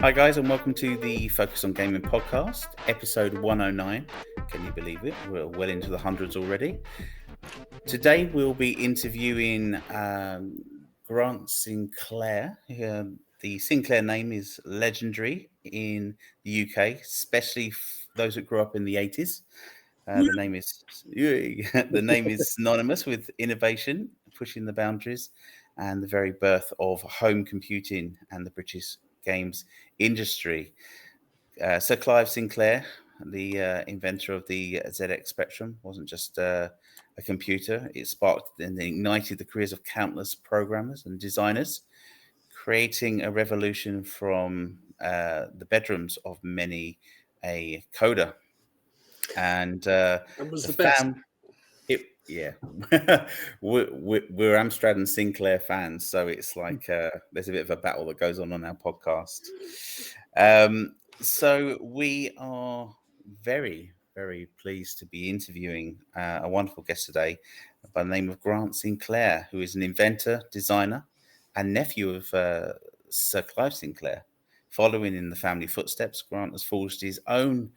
Hi, guys, and welcome to the Focus on Gaming podcast, episode 109. Can you believe it? We're well into the hundreds already. Today, we'll be interviewing Grant Sinclair. The Sinclair name is legendary in the UK, especially those that grew up in the 80s. The name is synonymous with innovation, pushing the boundaries, and the very birth of home computing and the British games industry. Sir Clive Sinclair, the inventor of the ZX Spectrum, wasn't just a computer. It sparked and ignited the careers of countless programmers and designers, creating a revolution from the bedrooms of many a coder. And was the best. We're Amstrad and Sinclair fans, so it's like there's a bit of a battle that goes on our podcast. So we are very, very pleased to be interviewing a wonderful guest today by the name of Grant Sinclair, who is an inventor, designer, and nephew of Sir Clive Sinclair. Following in the family footsteps, Grant has forged his own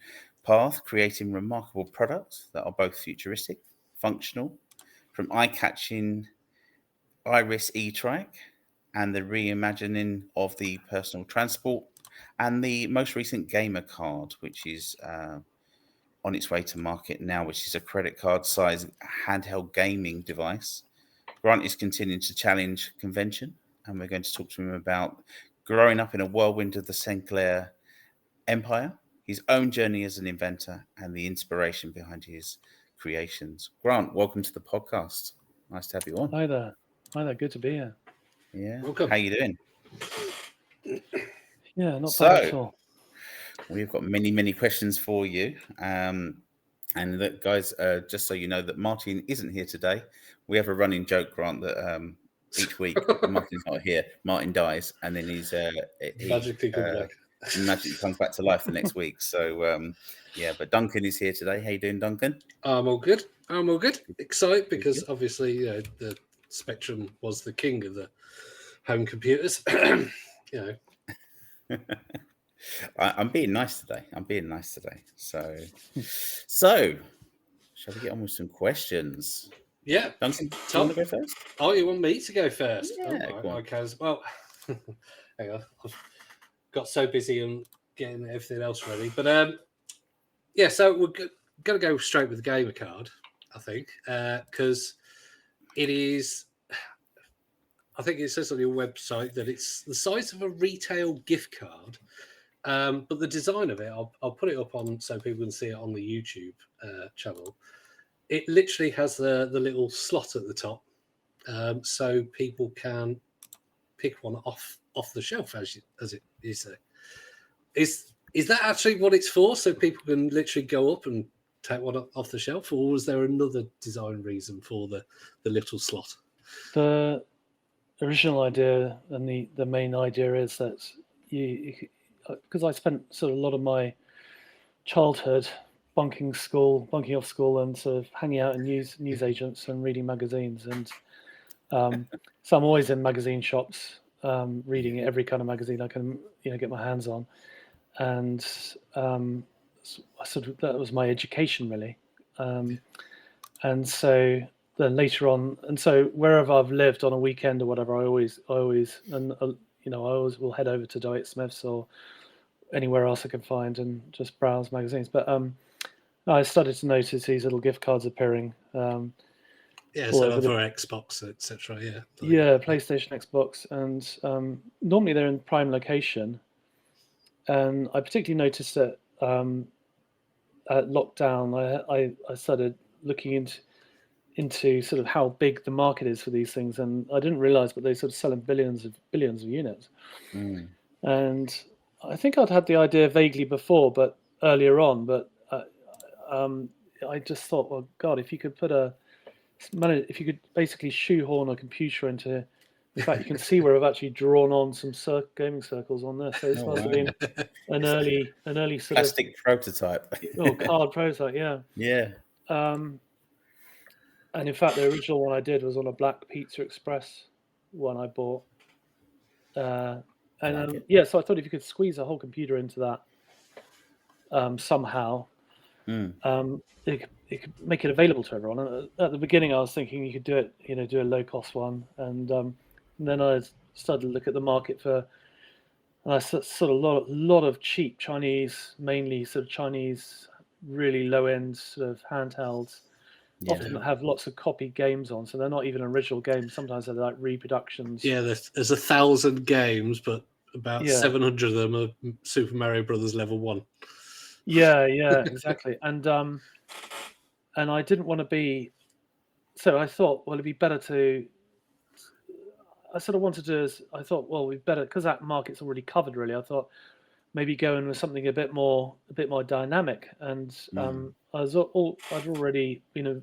path, creating remarkable products that are both futuristic, functional, from eye-catching Iris eTrike and the reimagining of the personal transport, and the most recent Gamercard, which is on its way to market now, which is a credit card-sized handheld gaming device. Grant is continuing to challenge convention, and we're going to talk to him about growing up in a whirlwind of the Sinclair empire, his own journey as an inventor, and the inspiration behind his creations. Grant, welcome to the podcast. Nice to have you on. Hi there. Good to be here. Yeah. Welcome. How you doing? Yeah, not bad at all. We've got many questions for you. And that, guys, just so you know that Martin isn't here today. We have a running joke, Grant, that each week Martin's not here, Martin dies, and then he magically comes back. Magically comes back to life the next week. So but Duncan is here today. How you doing, Duncan? I'm all good. Excited because obviously the Spectrum was the king of the home computers. I'm being nice today. So shall we get on with some questions? Yeah. Duncan, do you want to go first? Oh, you want me to go first? Yeah, go on. Okay. Well, hang on. I've got so busy and getting everything else ready. But so we're going to go straight with the Gamercard, I think, because it is... I think it says on your website that it's the size of a retail gift card. But the design of it, I'll put it up on so people can see it on the YouTube channel. It literally has the little slot at the top, so people can pick one off the shelf, as it is. Is that actually what it's for? So people can literally go up and take one off the shelf, or was there another design reason for the little slot? The original idea and the main idea is that because I spent sort of a lot of my childhood bunking off school and sort of hanging out in news agents and reading magazines, and so I'm always in magazine shops reading every kind of magazine I can get my hands on, and that was my education really, and so then later on, and so wherever I've lived on a weekend or whatever, I always will head over to Dwight Smith's or anywhere else I can find and just browse magazines. But I started to notice these little gift cards appearing. So for Xbox, etc. PlayStation, Xbox, and normally they're in prime location. And I particularly noticed that at lockdown, I started looking into sort of how big the market is for these things, and I didn't realize, but they sort of sell in billions of units. And I think I'd had the idea vaguely before, but earlier on, but I just thought, well, God, if you could basically shoehorn a computer into, in fact, you can see where I've actually drawn on some gaming circles on this. So this must have been an early sort plastic prototype. Card prototype, yeah. Yeah. And in fact, the original one I did was on a black Pizza Express one I bought. I And like it. yeah, so I thought if you could squeeze a whole computer into that somehow, Mm. it could make it available to everyone. And at the beginning, I was thinking you could do it, do a low cost one, and then I started to look at the market for, and I sort of lot of cheap Chinese, mainly sort of Chinese, really low end sort of handhelds. Yeah. Often have lots of copied games on, so they're not even original games. Sometimes they're like reproductions. Yeah, there's 1,000 games, but about Yeah. 700 of them are Super Mario Brothers level 1. Yeah, exactly. And I didn't want to be, so I thought, well, it'd be better to. I sort of wanted to. I thought, well, we better because that market's already covered. Really, I thought maybe go in with something a bit more dynamic. And I'd already been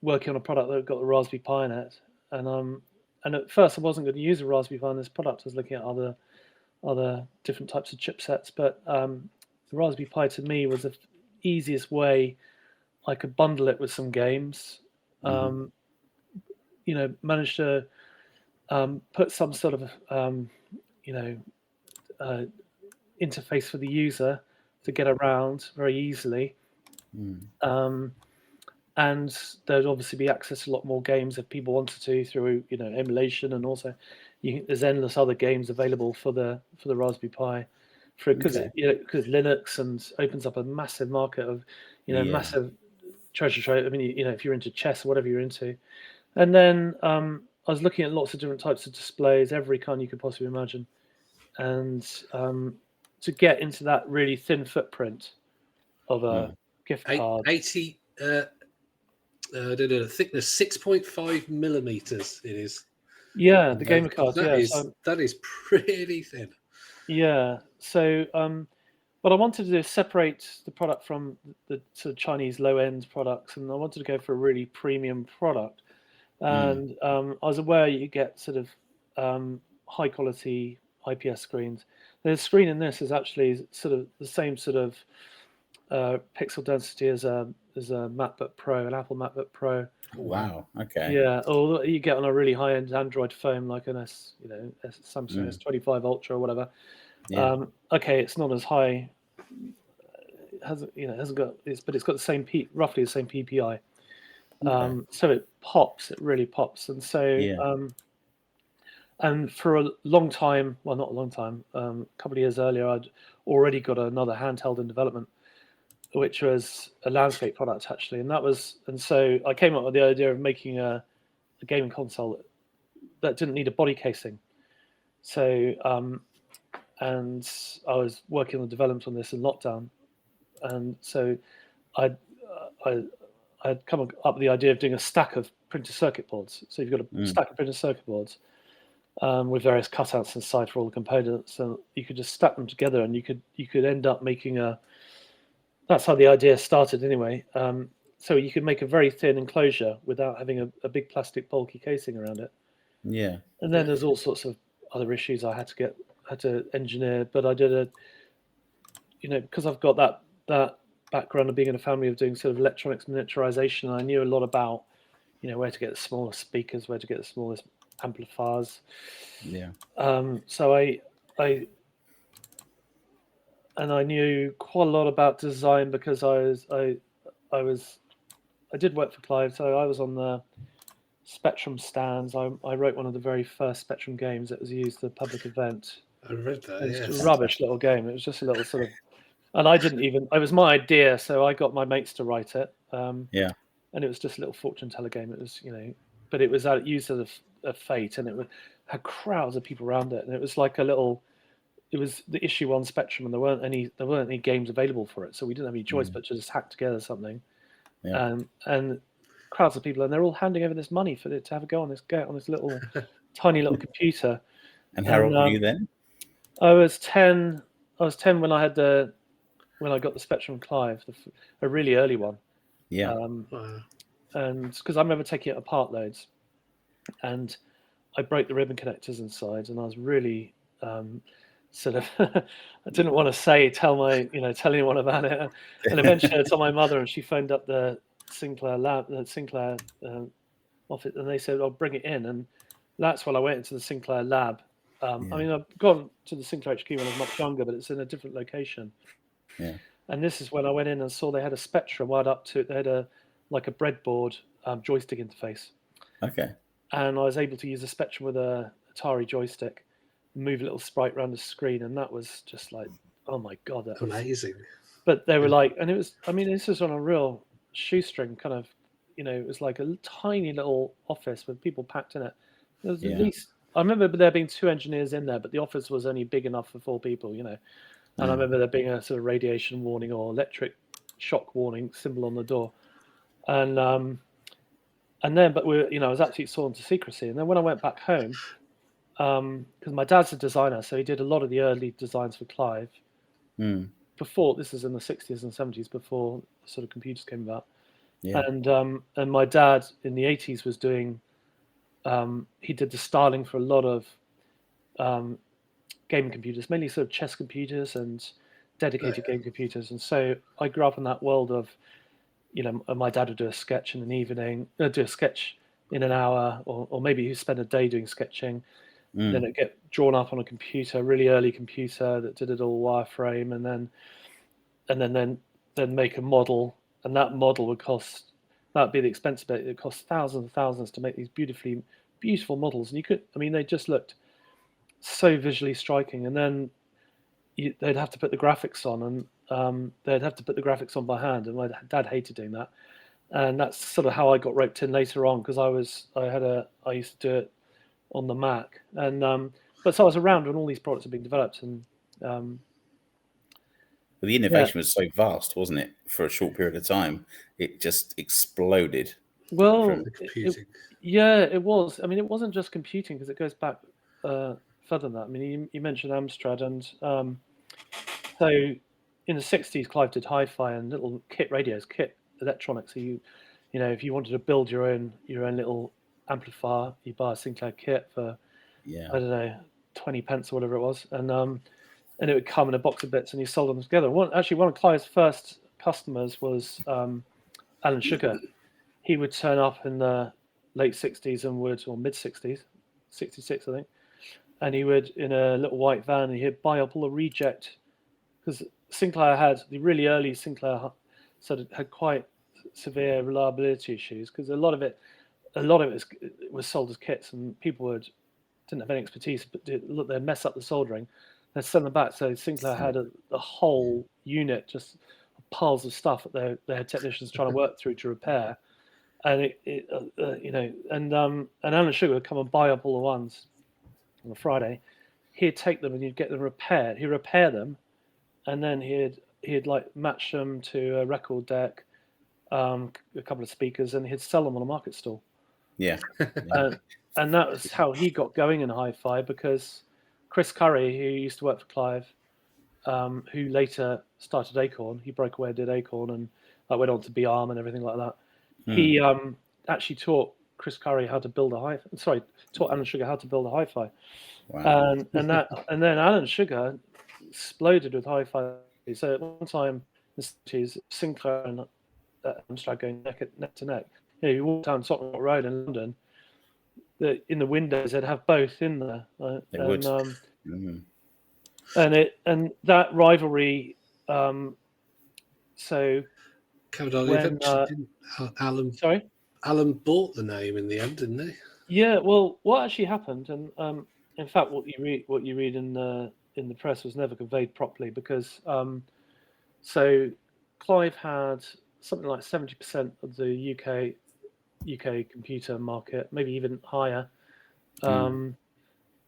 working on a product that got the Raspberry Pi in it, and at first I wasn't going to use a Raspberry Pi on this product. I was looking at other different types of chipsets, but the Raspberry Pi to me was the easiest way I could bundle it with some games. Managed to put some sort of interface for the user to get around very easily. And there'd obviously be access to a lot more games if people wanted to through emulation, and also there's endless other games available for the Raspberry Pi, because Linux, and opens up a massive market of massive treasure trove. I mean, if you're into chess or whatever you're into. And then I was looking at lots of different types of displays, every kind you could possibly imagine, and to get into that really thin footprint of a gift card. 80 thickness, 6.5 millimeters. It is. Yeah, the Gamercard. That is pretty thin. Yeah. So, what I wanted to do is separate the product from the sort of Chinese low-end products, and I wanted to go for a really premium product. And I was aware you get sort of high-quality IPS screens. The screen in this is actually sort of the same sort of pixel density as a MacBook Pro, an Apple MacBook Pro. Wow. Okay. Yeah, or you get on a really high-end Android phone like an Samsung S25 Ultra or whatever. Yeah. Okay, it's not as high. Hasn't got but it's got the same roughly the same PPI. Okay. So it pops. It really pops. And so and for a long time, well, not a long time, a couple of years earlier, I'd already got another handheld in development, which was a landscape product actually, and so I came up with the idea of making a gaming console that didn't need a body casing. So and I was working on the development on this in lockdown, and so I'd come up with the idea of doing a stack of printed circuit boards. So you've got a stack of printed circuit boards with various cutouts inside for all the components, and you could just stack them together, and you could end up making that's how the idea started anyway. So you could make a very thin enclosure without having a big plastic bulky casing around it. Yeah. And then there's all sorts of other issues I had to engineer, but I did because I've got that background of being in a family of doing sort of electronics miniaturization, I knew a lot about where to get the smallest speakers, where to get the smallest amplifiers. Yeah. So I knew quite a lot about design because I did work for Clive, so I was on the Spectrum stands. I wrote one of the very first Spectrum games that was used at the public event. I read that. It was a rubbish little game. It was just a little sort of, and it was my idea, so I got my mates to write it. Yeah. And it was just a little fortune teller game. It was, but it was used as a fate, and had crowds of people around it, and it was like it was the issue on Spectrum, and there weren't any games available for it, so we didn't have any choice but to just hack together something. Yeah. And crowds of people, and they're all handing over this money for it to have a go on this little tiny little computer. And how old were you then? I was 10. I was 10 when I got the Spectrum Clive, a really early one. Yeah. And because I remember taking it apart loads, and I broke the ribbon connectors inside, and I was really sort of I didn't want to tell anyone about it, and eventually I told my mother, and she phoned up the Sinclair office, and they said, "I'll bring it in," and that's when I went into the Sinclair lab, I mean, I've gone to the Sinclair HQ when I was much younger, but it's in a different location. Yeah. And this is when I went in and saw they had a Spectrum wired up to it. They had a breadboard joystick interface, Okay. and I was able to use a Spectrum with a Atari joystick, move a little sprite around the screen, and that was just like, oh my god, that was Amazing. But they were like, and it was, I mean, this was on a real shoestring kind of, it was like a tiny little office with people packed in it. There was at least, I remember there being 2 engineers in there, but the office was only big enough for 4 people, And I remember there being a sort of radiation warning or electric shock warning symbol on the door. And then, but I was absolutely sworn to secrecy. And then when I went back home, because my dad's a designer, so he did a lot of the early designs for Clive. Before, this is in the 60s and 70s, before sort of computers came about. Yeah. And my dad in the 80s was doing, he did the styling for a lot of gaming computers, mainly sort of chess computers and dedicated game computers. And so I grew up in that world of, my dad would do a sketch in an evening, do a sketch in an hour, or maybe he'd spend a day doing sketching. Then it'd get drawn up on a computer, really early computer that did it all wireframe, and then make a model, and that model would cost, that'd be the expensive bit. It cost thousands and thousands to make these beautiful models, and they just looked so visually striking. And then they'd have to put the graphics on, and they'd have to put the graphics on by hand, and my dad hated doing that. And that's sort of how I got roped in later on, because I used to do it on the Mac, and but so I was around when all these products are being developed, and But the innovation was so vast, wasn't it? For a short period of time, it just exploded. well, Computing. it was. I mean, it wasn't just computing, because it goes back further than that. I mean, you mentioned Amstrad, and so in the 60s, Clive did hi-fi and little kit radios, kit electronics. So if you wanted to build your own little amplifier, you buy a Sinclair kit for I don't know, 20 pence or whatever it was, and it would come in a box of bits, and you sold them together. One of Clive's first customers was Alan Sugar. He would turn up in the late 60s or mid 60s, 66 I think, and he would, in a little white van, and he'd buy up all the reject, because Sinclair had the really early Sinclair sort of had quite severe reliability issues, because a lot of it was sold as kits, and people didn't have any expertise, but they'd mess up the soldering, they'd send them back. So Sinclair had a whole unit, just piles of stuff that they had technicians trying to work through to repair. And and Alan Sugar would come and buy up all the ones on a Friday. He'd take them and he'd get them repaired. He'd repair them, and then he'd like match them to a record deck, a couple of speakers, and he'd sell them on a market stall. Yeah. And that was how he got going in hi-fi, because Chris Curry, who used to work for Clive, who later started Acorn, he broke away and did Acorn, and went on to be ARM and everything like that. He actually taught Chris Curry how to build taught Alan Sugar how to build a hi-fi. Wow. And then Alan Sugar exploded with hi-fi. So at one time, in the 70s, Sinclair and Amstrad going neck to neck. You walk down Tottenham Road in London, in the windows they'd have both in there. They would. And that rivalry. So eventually Alan. Sorry. Alan bought the name in the end, didn't he? Yeah. Well, what actually happened, and in fact, what you read in the press was never conveyed properly, because so Clive had something like 70% of the UK computer market, maybe even higher.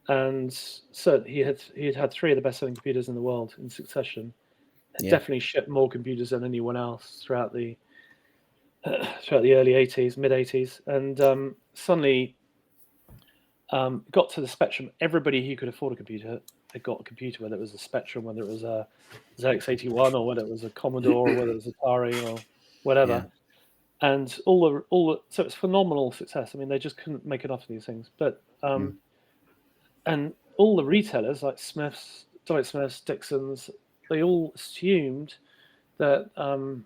And so he had 3 of the best-selling computers in the world in succession. Definitely shipped more computers than anyone else throughout the early 80s, mid 80s, and suddenly got to the Spectrum. Everybody who could afford a computer had got a computer, whether it was a Spectrum, whether it was a ZX81, or whether it was a Commodore, or whether it was Atari, or whatever. Yeah. And so it's phenomenal success. I mean, they just couldn't make enough of these things. But and all the retailers like Smiths, Dwight Smiths, Dixons, they all assumed that the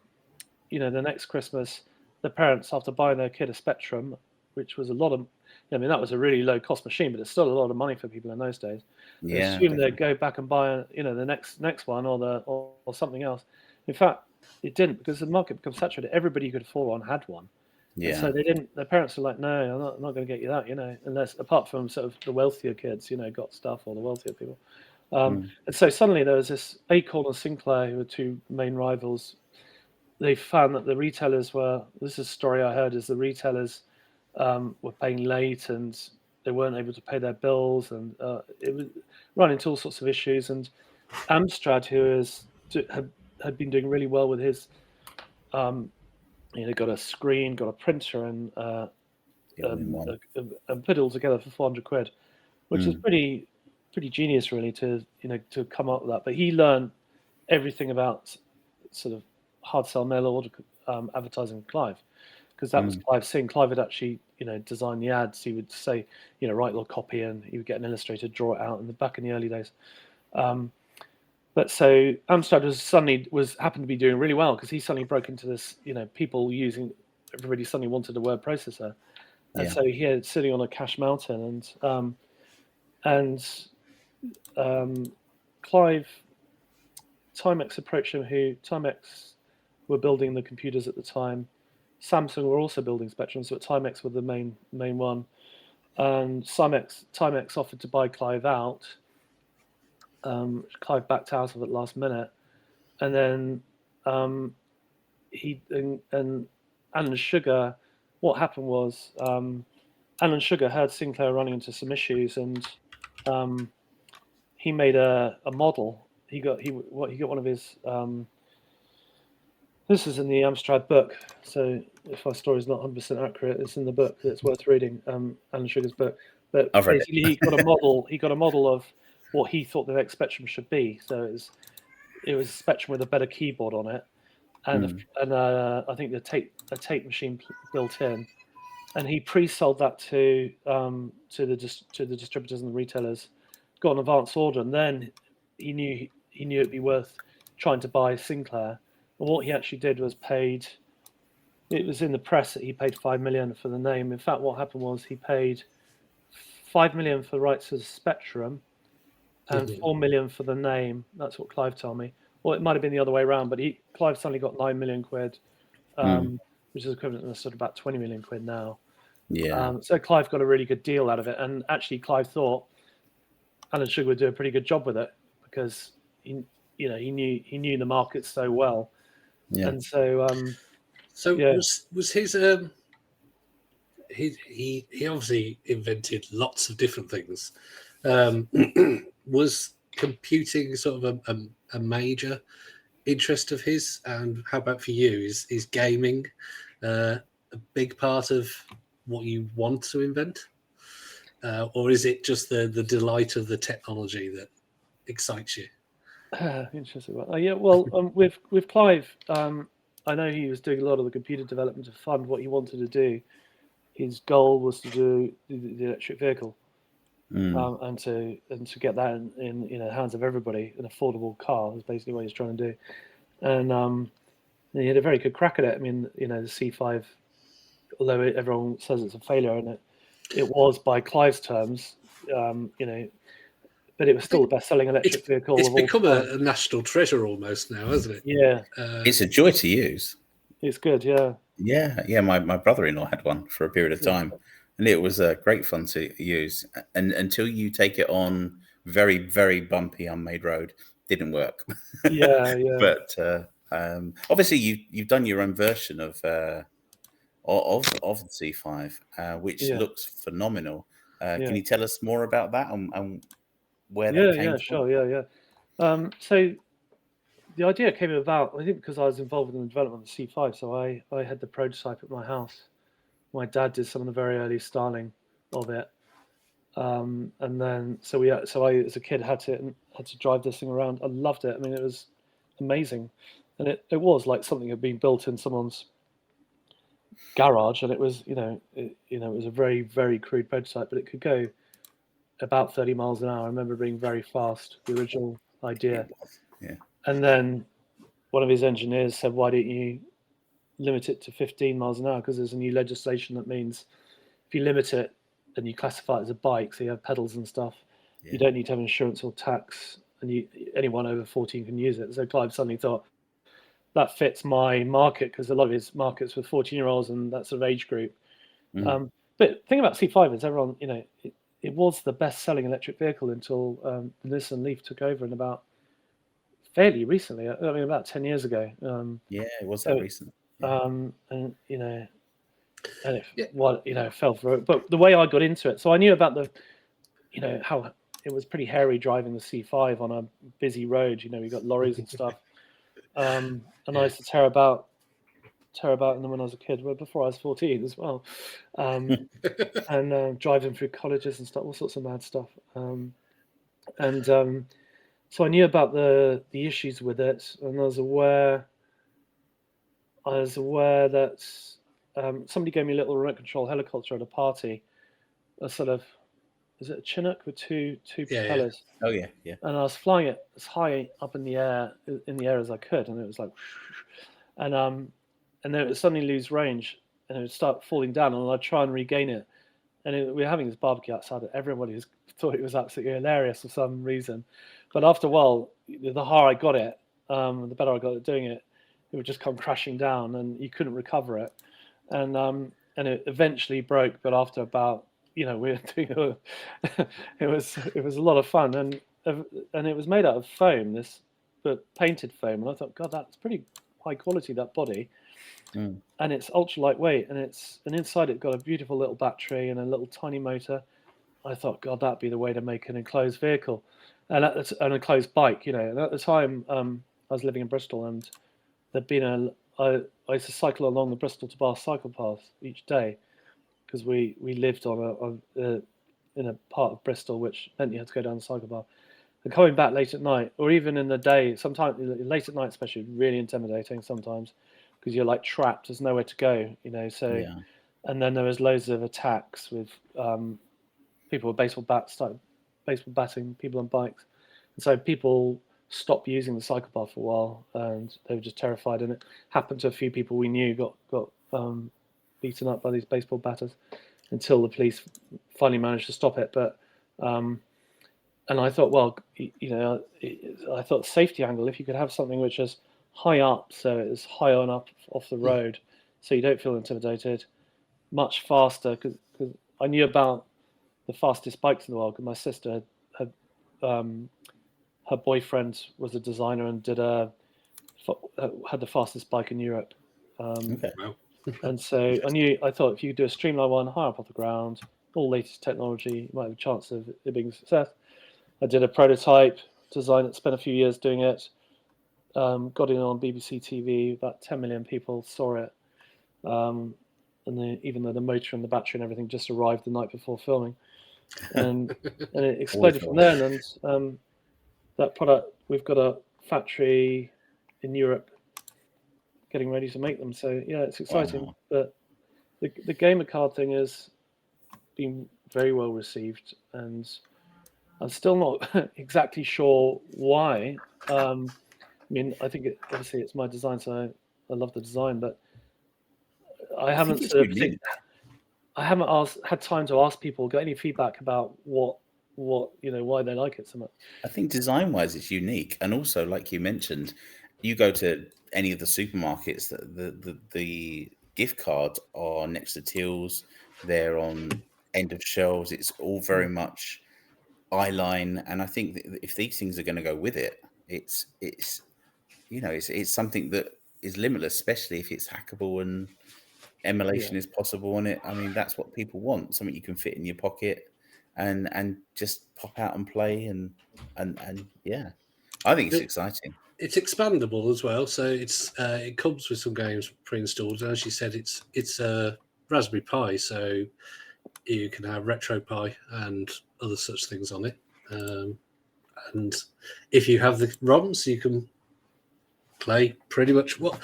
next Christmas, the parents, after buying their kid a Spectrum, which was a lot of I mean, that was a really low cost machine, but it's still a lot of money for people in those days. They Yeah, assume they'd definitely. go back and buy, the next one or something else. In fact, it didn't, because the market becomes saturated. Everybody who could afford one had one, and so Yeah. they didn't. Their parents were like, "No, I'm not going to get you that," unless apart from sort of the wealthier kids, got stuff, or the wealthier people. Mm. And so suddenly there was this Acorn and Sinclair, who were two main rivals. They found that the retailers were. This is a story I heard: is the retailers were paying late, and they weren't able to pay their bills, and it was running into all sorts of issues. And Amstrad, who had been doing really well with his, got a screen, got a printer, and The all-in-one. and put it all together for 400 quid, which is Mm. pretty genius, really, to come up with that. But he learned everything about sort of hard sell mail order advertising with Clive, because that was Mm. Clive Singh. Clive had actually designed the ads. He would say write a little copy, and he would get an illustrator, draw it out, and back in the early days. But so Amstrad happened to be doing really well, because he suddenly broke into this, everybody suddenly wanted a word processor, and Yeah. so he had sitting on a cash mountain, and Clive, Timex approached him, Timex were building the computers at the time. Samsung were also building Spectrums, but Timex were the main one, and Timex offered to buy Clive out. Clive backed out of it last minute, and then and Alan Sugar. What happened was Alan Sugar heard Sinclair running into some issues, and he made a model. He got one of his. This is in the Amstrad book, so if our story is not 100% accurate, it's in the book. It's worth reading. Alan Sugar's book, but I've read basically it. he got a model. He got a model of what he thought the next Spectrum should be. So it was a Spectrum with a better keyboard on it, and Mm. I think a tape machine built in, and he pre-sold that to the distributors and the retailers, got an advance order, and then he knew it'd be worth trying to buy Sinclair. And what he actually did was paid. It was in the press that he paid 5 million for the name. In fact, what happened was he paid 5 million for the rights to the Spectrum, and 4 million for the name. That's what Clive told me. Well, it might have been the other way around, but Clive suddenly got 9 million quid, Mm. which is equivalent to sort of about 20 million quid now. Yeah. So Clive got a really good deal out of it, and actually Clive thought Alan Sugar would do a pretty good job with it, because he knew the market so well, Yeah. and so So yeah. was his he obviously invented lots of different things. Was computing sort of a major interest of his? And how about for you? Is gaming a big part of what you want to invent, or is it just the delight of the technology that excites you? Interesting. Yeah, well, with Clive, I know he was doing a lot of the computer development to fund what he wanted to do. His goal was to do the electric vehicle, Mm. and to get that in hands of everybody, an affordable car is basically what he's trying to do. And he had a very good crack at it. I mean, the C5, although everyone says it's a failure, and it was by Clive's terms, but it was I still the think best-selling electric vehicle it's of all become time. a national treasure almost now, hasn't it? Yeah, It's a joy to use. it's good. Yeah. Yeah. Yeah. My brother-in-law had one for a period of time, and it was great fun to use. And until you take it on very, very bumpy, unmade road, didn't work. Yeah, yeah, But obviously, you've done your own version of the C5, which yeah, looks phenomenal. yeah, Can you tell us more about that and where that yeah, came yeah. from? Sure, yeah, yeah. So the idea came about, I think, because I was involved in the development of the C5. So I had the prototype at my house. My dad did some of the very early styling of it, and then so I as a kid had to drive this thing around. I loved it. I mean, it was amazing, and it was like something had been built in someone's garage, and it was it was a very, very crude prototype, but it could go about 30 miles an hour. I remember being very fast, the original idea. It was. Yeah. And then one of his engineers said, why don't you limit it to 15 miles an hour? Because there's a new legislation that means if you limit it and you classify it as a bike, so you have pedals and stuff. Yeah. You don't need to have insurance or tax, and anyone over 14 can use it. So Clive suddenly thought that fits my market, because a lot of his markets with 14-year-olds and that sort of age group. Mm. But the thing about C5 is everyone, it was the best-selling electric vehicle until the Nissan Leaf took over in about fairly recently. I mean, about 10 years ago. Yeah, it was that recent. Yeah. And and it fell for it. But the way I got into it, so I knew about how it was pretty hairy driving the C5 on a busy road. We got lorries and stuff. And I used to tear about in them when I was a kid, well, before I was 14 as well, and driving through colleges and stuff, all sorts of mad stuff. So I knew about the issues with it, and I was aware that somebody gave me a little remote control helicopter at a party, a sort of, is it a Chinook with two propellers? Oh yeah, yeah. And I was flying it as high up in the air as I could, and it was like, and then it would suddenly lose range, and it would start falling down, and I'd try and regain it. And we were having this barbecue outside, and everybody thought it was absolutely hilarious for some reason. But after a while, the higher I got it, the better I got at doing it. It would just come crashing down, and you couldn't recover it. And it eventually broke. But after about, we were doing it was a lot of fun, and it was made out of foam, but painted foam. And I thought, God, that's pretty high quality, that body. Mm. And it's ultra lightweight, and inside it got a beautiful little battery and a little tiny motor. I thought, God, that'd be the way to make an enclosed vehicle, and an enclosed bike. And at the time, I was living in Bristol, and there'd been I used to cycle along the Bristol to Bath cycle path each day, because we lived in a part of Bristol which meant you had to go down the cycle path. And coming back late at night, or even in the day, sometimes late at night especially, really intimidating sometimes, because you're like trapped. There's nowhere to go, So, Yeah. and then there was loads of attacks with people with baseball bats started baseball batting people on bikes, and so people stopped using the cycle path for a while, and they were just terrified. And it happened to a few people we knew got beaten up by these baseball batters, until the police finally managed to stop it. But and I thought, well, I thought safety angle, if you could have something which is high up, so it's high on up off the road, so you don't feel intimidated, much faster, because I knew about the fastest bikes in the world, because my sister had her boyfriend was a designer and had the fastest bike in Europe. Okay. And so I thought if you could do a streamlined one high up off the ground, all latest technology, you might have a chance of it being a success. I did a prototype, designed it, spent a few years doing it, got it on BBC TV, about 10 million people saw it. And even though the motor and the battery and everything just arrived the night before filming, and it exploded from there. And that product, we've got a factory in Europe getting ready to make them. So yeah, it's exciting. Wow. But the Gamercard thing has been very well received, and I'm still not exactly sure why. I mean, I think obviously it's my design, so I love the design, but I haven't had time to ask people, got any feedback about what why they like it so much. I think design-wise, it's unique, and also, like you mentioned, you go to any of the supermarkets, the gift cards are next to tills, they're on end of shelves. It's all very much eyeline, and I think that if these things are going to go with it, it's something that is limitless, especially if it's hackable and emulation is possible on it. I mean, that's what people want, something you can fit in your pocket and just pop out and play, and yeah, I think it's exciting. It's expandable as well, so it comes with some games pre-installed. And as you said, it's a Raspberry Pi, so you can have RetroPie and other such things on it. And if you have the ROMs, you can play pretty much what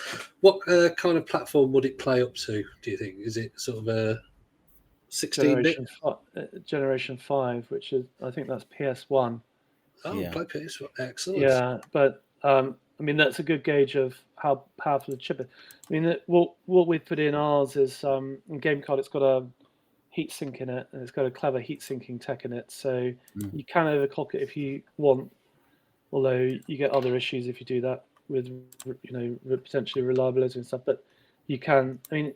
kind of platform would it play up to? Do you think? Is it sort of a 16-bit? Generation 5, which is, I think that's PS1. Oh, Yeah. play PS1. Excellent. Yeah, but I mean, that's a good gauge of how powerful the chip is. I mean, what we put in ours is in Gamercard, it's got a heatsink in it, and it's got a clever heat sinking tech in it. So Mm. you can overclock it if you want, although you get other issues if you do that with potentially reliability and stuff. But you can. I mean,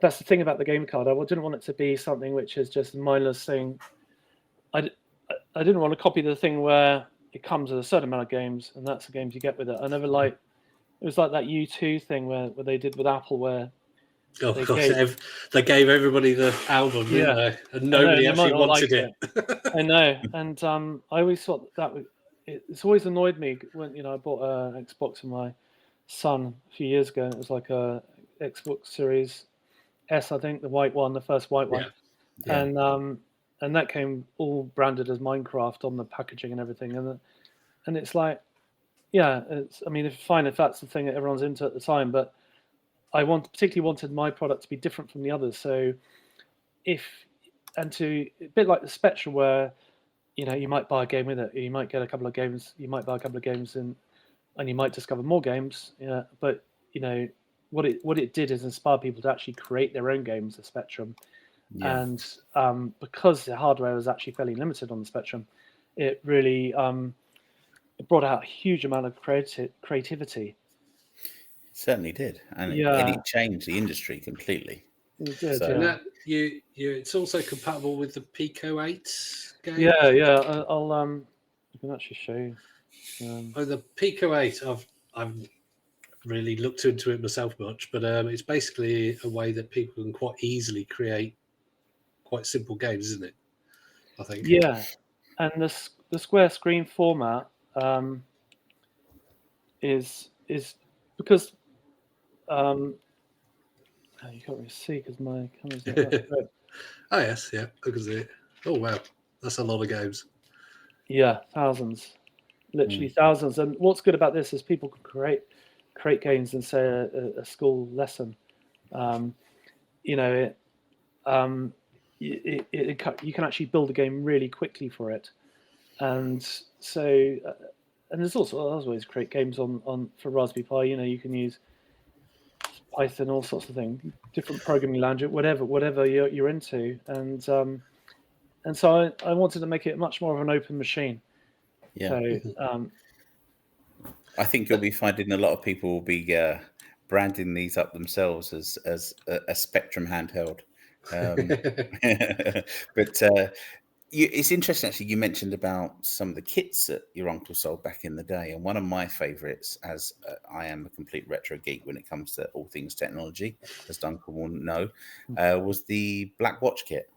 that's the thing about the game card. I didn't want it to be something which is just a mindless thing. I didn't want to copy the thing where it comes with a certain amount of games, and that's the games you get with it. I never liked. It was like that U2 thing where they did with Apple, where Oh they gosh, gave, they gave everybody the album, didn't yeah, they? And I know, nobody and they might actually not like wanted it. I know, and I always thought that it's always annoyed me when I bought an Xbox for my son a few years ago, and it was like a Xbox Series S, I think, the white one, the first white one, Yeah. and that came all branded as Minecraft on the packaging and everything, and it's like, yeah, I mean, fine if that's the thing that everyone's into at the time, but I particularly wanted my product to be different from the others. So a bit like the Spectrum, where you might buy a game with it, you might get a couple of games, you might buy a couple of games, and you might discover more games. Yeah, but what it did is inspire people to actually create their own games. The Spectrum, Yeah. and because the hardware was actually fairly limited on the Spectrum, it really it brought out a huge amount of creativity. It certainly did, and Yeah, it changed the industry completely. it did. So And Yeah. that it's also compatible with the Pico 8 game. Yeah. I'll I can actually show you. Oh, the Pico 8, I've really looked into it myself much, but it's basically a way that people can quite easily create quite simple games, isn't it? I think. Yeah, and the square screen format is because you can't really see because my camera's not that great. Oh yes, yeah, I can see it. Oh wow, that's a lot of games. Yeah, thousands, literally thousands. And what's good about this is people can create games and say a school lesson. You know, you can actually build a game really quickly for it, and so and there's also other ways to create games on for Raspberry Pi. You can use Python, all sorts of things, different programming language, whatever you're into, and so I wanted to make it much more of an open machine. yeah, So I think you'll be finding a lot of people will be branding these up themselves as a Spectrum handheld. But it's interesting, actually. You mentioned about some of the kits that your uncle sold back in the day, and one of my favourites, as I am a complete retro geek when it comes to all things technology, as Duncan will know, was the Black Watch kit.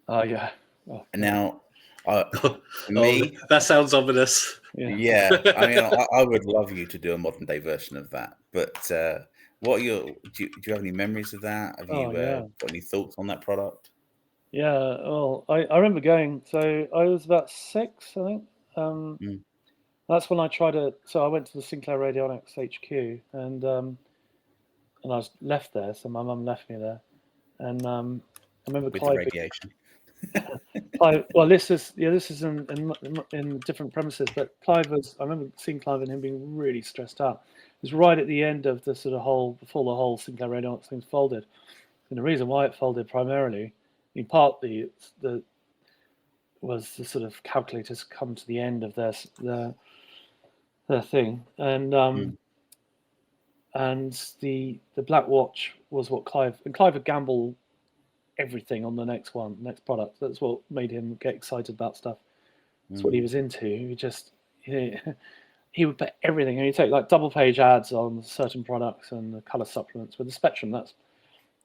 oh yeah, oh, And now, for Oh, me, that sounds ominous. yeah, I mean, I would love you to do a modern day version of that. But what are do you have any memories of that? Have you oh yeah, got any thoughts on that product? yeah. Well, I remember going. So I was about 6, I think. Mm. That's when I tried it. So I went to the Sinclair Radionics HQ, and I was left there. So my mum left me there, and I remember With the Clive. radiation. Well, this is in different premises, but Clive was. I remember seeing Clive and him being really stressed out. It was right at the end of the sort of before the whole Sinclair Radionics thing folded, and the reason why it folded primarily, in part, was the sort of calculators come to the end of their thing, and the Black Watch was what Clive would gamble everything on the next product. That's what made him get excited about stuff. That's what he was into. He would put everything, and he'd take like double page ads on certain products and the color supplements. With the Spectrum, that's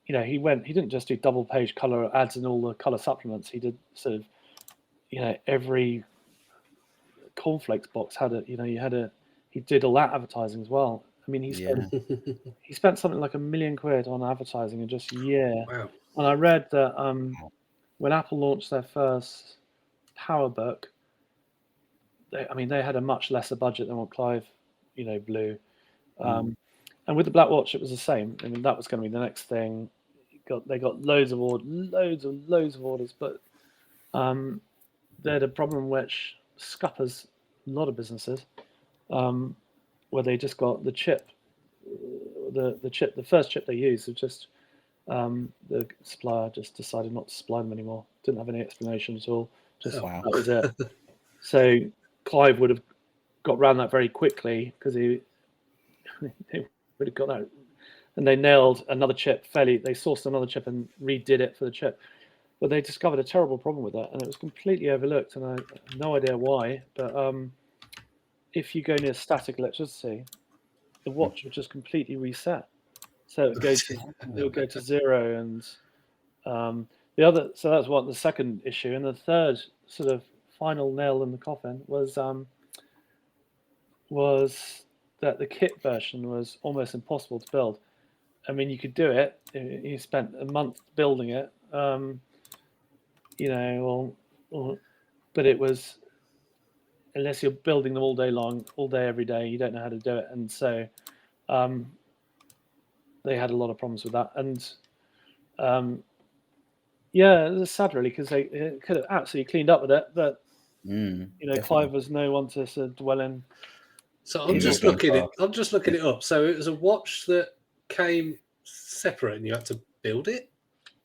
he didn't just do double page color ads in all the color supplements. He did sort of every cornflakes box had he did all that advertising as well. I mean, he spent something like £1 million on advertising in just a year. Wow. And I read that when Apple launched their first PowerBook, they had a much lesser budget than what Clive, blew. And with the Black Watch, it was the same. I mean, that was going to be the next thing. They got loads of orders, but they had a problem which scuppers a lot of businesses, where they just got the chip, the first chip they used was just The supplier just decided not to supply them anymore. Didn't have any explanation at all. Just Wow. that was it. So Clive would have got around that very quickly because he would have got that, and they nailed another chip fairly. They sourced another chip and redid it for the chip, but they discovered a terrible problem with that, and it was completely overlooked. And I have no idea why. But if you go near static electricity, the watch would just completely reset. So it would go to zero, and the other. So that's what the second issue, and the third sort of final nail in the coffin was that the kit version was almost impossible to build. I mean, you could do it. You spent a month building it, but it was, unless you're building them all day long, all day, every day, you don't know how to do it. And so they had a lot of problems with that. And yeah, it was sad, really, because they could have absolutely cleaned up with it. But, Clive was no one to sort of dwell in. So I'm just looking it up. So it was a watch that came separate, and you had to build it.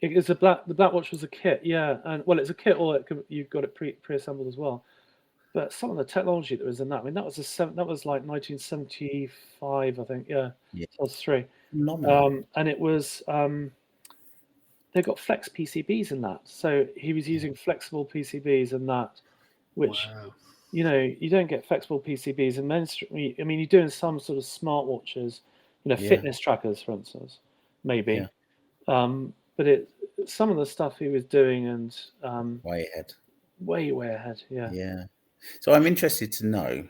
It was the black watch was a kit, yeah, and well, it's a kit, or you've got it pre-assembled as well. But some of the technology that was in that, I mean, that was like 1975, I think, yeah. So it was 3, and it was they got flex PCBs in that, so he was using flexible PCBs in that, which. Wow. You don't get flexible PCBs in mainstream. I mean, you do in some sort of smartwatches, fitness trackers, for instance, maybe. Yeah. But some of the stuff he was doing, and way ahead. Way ahead. Yeah. Yeah. So I'm interested to know,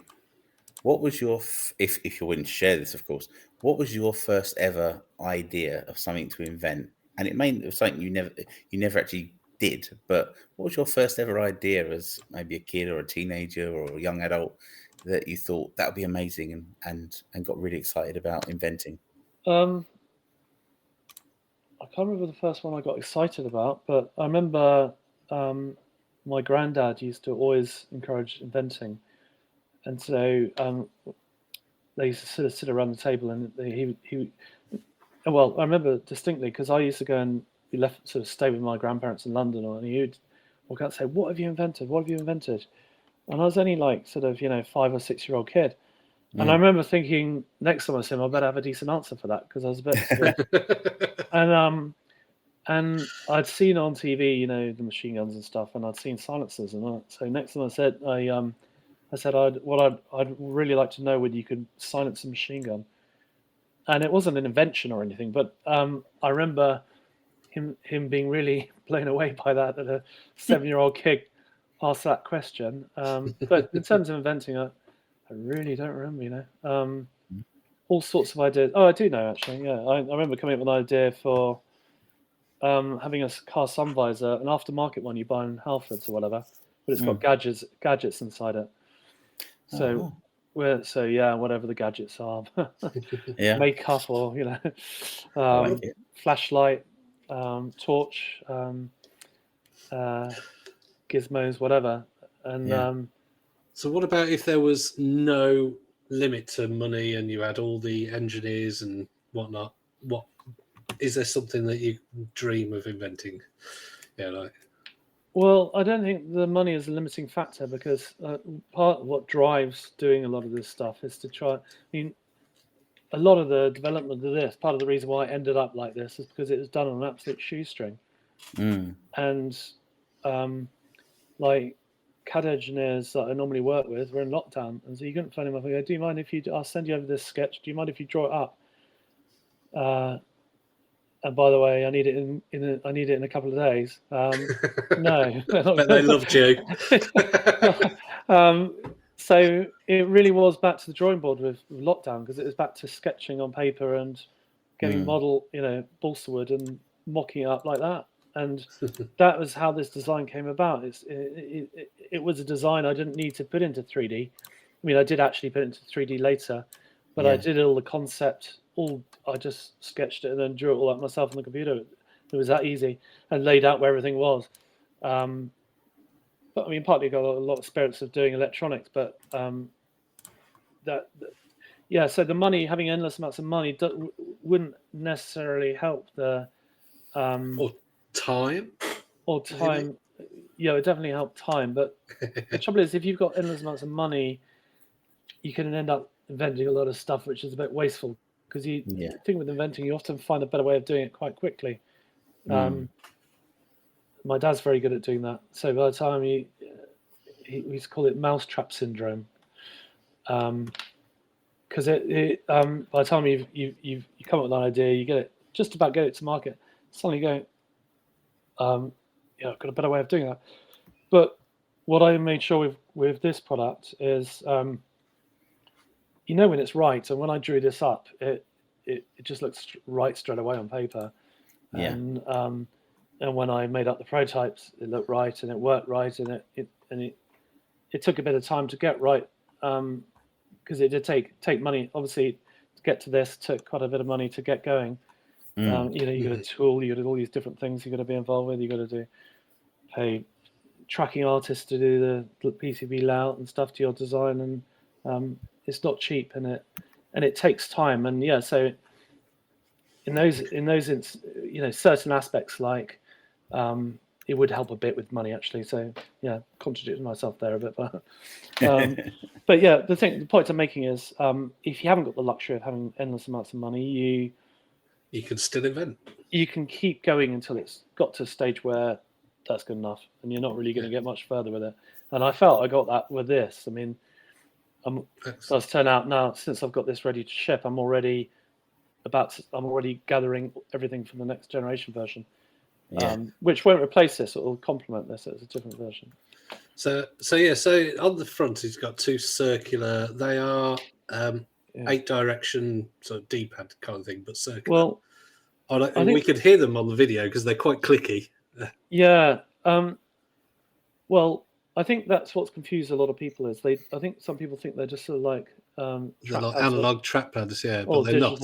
what was your, if you're willing to share this, of course, what was your first ever idea of something to invent? And it may be something you never actually did, but what was your first ever idea as maybe a kid or a teenager or a young adult that you thought that would be amazing and got really excited about inventing? I can't remember the first one I got excited about, but I remember my granddad used to always encourage inventing, and so they used to sort of sit around the table, and well, I remember distinctly because I used to go and be left sort of stay with my grandparents in London, and he would walk out and say, "What have you invented? What have you invented?" And I was only like sort of 5 or 6 year old kid, and I remember thinking next time I see him, I better have a decent answer for that because I was a bit and I'd seen on TV the machine guns and stuff, and I'd seen silencers, and so next time I said I'd really like to know whether you could silence a machine gun. And it wasn't an invention or anything, but I remember him being really blown away by that a 7-year-old kid asked that question. But in terms of inventing, I really don't remember. All sorts of ideas. Oh, I do know actually. Yeah, I remember coming up with an idea for having a car sun visor, an aftermarket one you buy in Halfords or whatever, but it's got gadgets inside it. So. Whatever the gadgets are, makeup or flashlight, torch, gizmos, whatever. And so, what about if there was no limit to money and you had all the engineers and whatnot? What is there something that you dream of inventing? Well, I don't think the money is a limiting factor because part of what drives doing a lot of this stuff is to try. I mean, a lot of the development of this, part of the reason why it ended up like this is because it was done on an absolute shoestring. And like CAD engineers that I normally work with were in lockdown, and so you couldn't phone him up and go, "Do you mind if I'll send you over this sketch? Do you mind if you draw it up? And by the way, I need it in a couple of days." No, but they loved you. So it really was back to the drawing board with lockdown, because it was back to sketching on paper and getting model, balsa wood and mocking it up like that. And that was how this design came about. It was a design I didn't need to put into 3D. I mean, I did actually put it into 3D later, but I did all the concept. I just sketched it and then drew it all up myself on the computer. It was that easy, and laid out where everything was. But I mean, partly got a lot of experience of doing electronics, but so the money, having endless amounts of money, wouldn't necessarily help the Or time. or time. Yeah, it definitely helped time. But the trouble is, if you've got endless amounts of money, you can end up inventing a lot of stuff which is a bit wasteful, because you think with inventing, you often find a better way of doing it quite quickly. My dad's very good at doing that. So by the time we used to call it mousetrap syndrome, because by the time you come up with an idea, you get it to market, suddenly you go, I've got a better way of doing that. But what I made sure with this product is, when it's right, and when I drew this up, it just looks right straight away on paper. And when I made up the prototypes, it looked right and it worked right, and it took a bit of time to get right, because it did take money. Obviously, to get to this took quite a bit of money to get going. You got a tool, you got all these different things you got to be involved with. You got to pay tracking artists to do the PCB layout and stuff to your design, and it's not cheap, and it takes time. And so in those certain aspects, like it would help a bit with money, actually. So contradicting myself there a bit, but the point I'm making is, if you haven't got the luxury of having endless amounts of money, you can still invent. You can keep going until it's got to a stage where that's good enough, and you're not really going to get much further with it. And I felt I got that with this. I mean, it does turn out now, since I've got this ready to ship, I'm already gathering everything for the next generation version, which won't replace this. It will complement this. It's a different version. So on the front, it's got two circular. They are 8-direction sort of D-pad kind of thing, but circular. Well, I think we could hear them on the video because they're quite clicky. Yeah. Well, I think that's what's confused a lot of people. I think some people think they're just sort of like they're like analog trackpads, but they're not.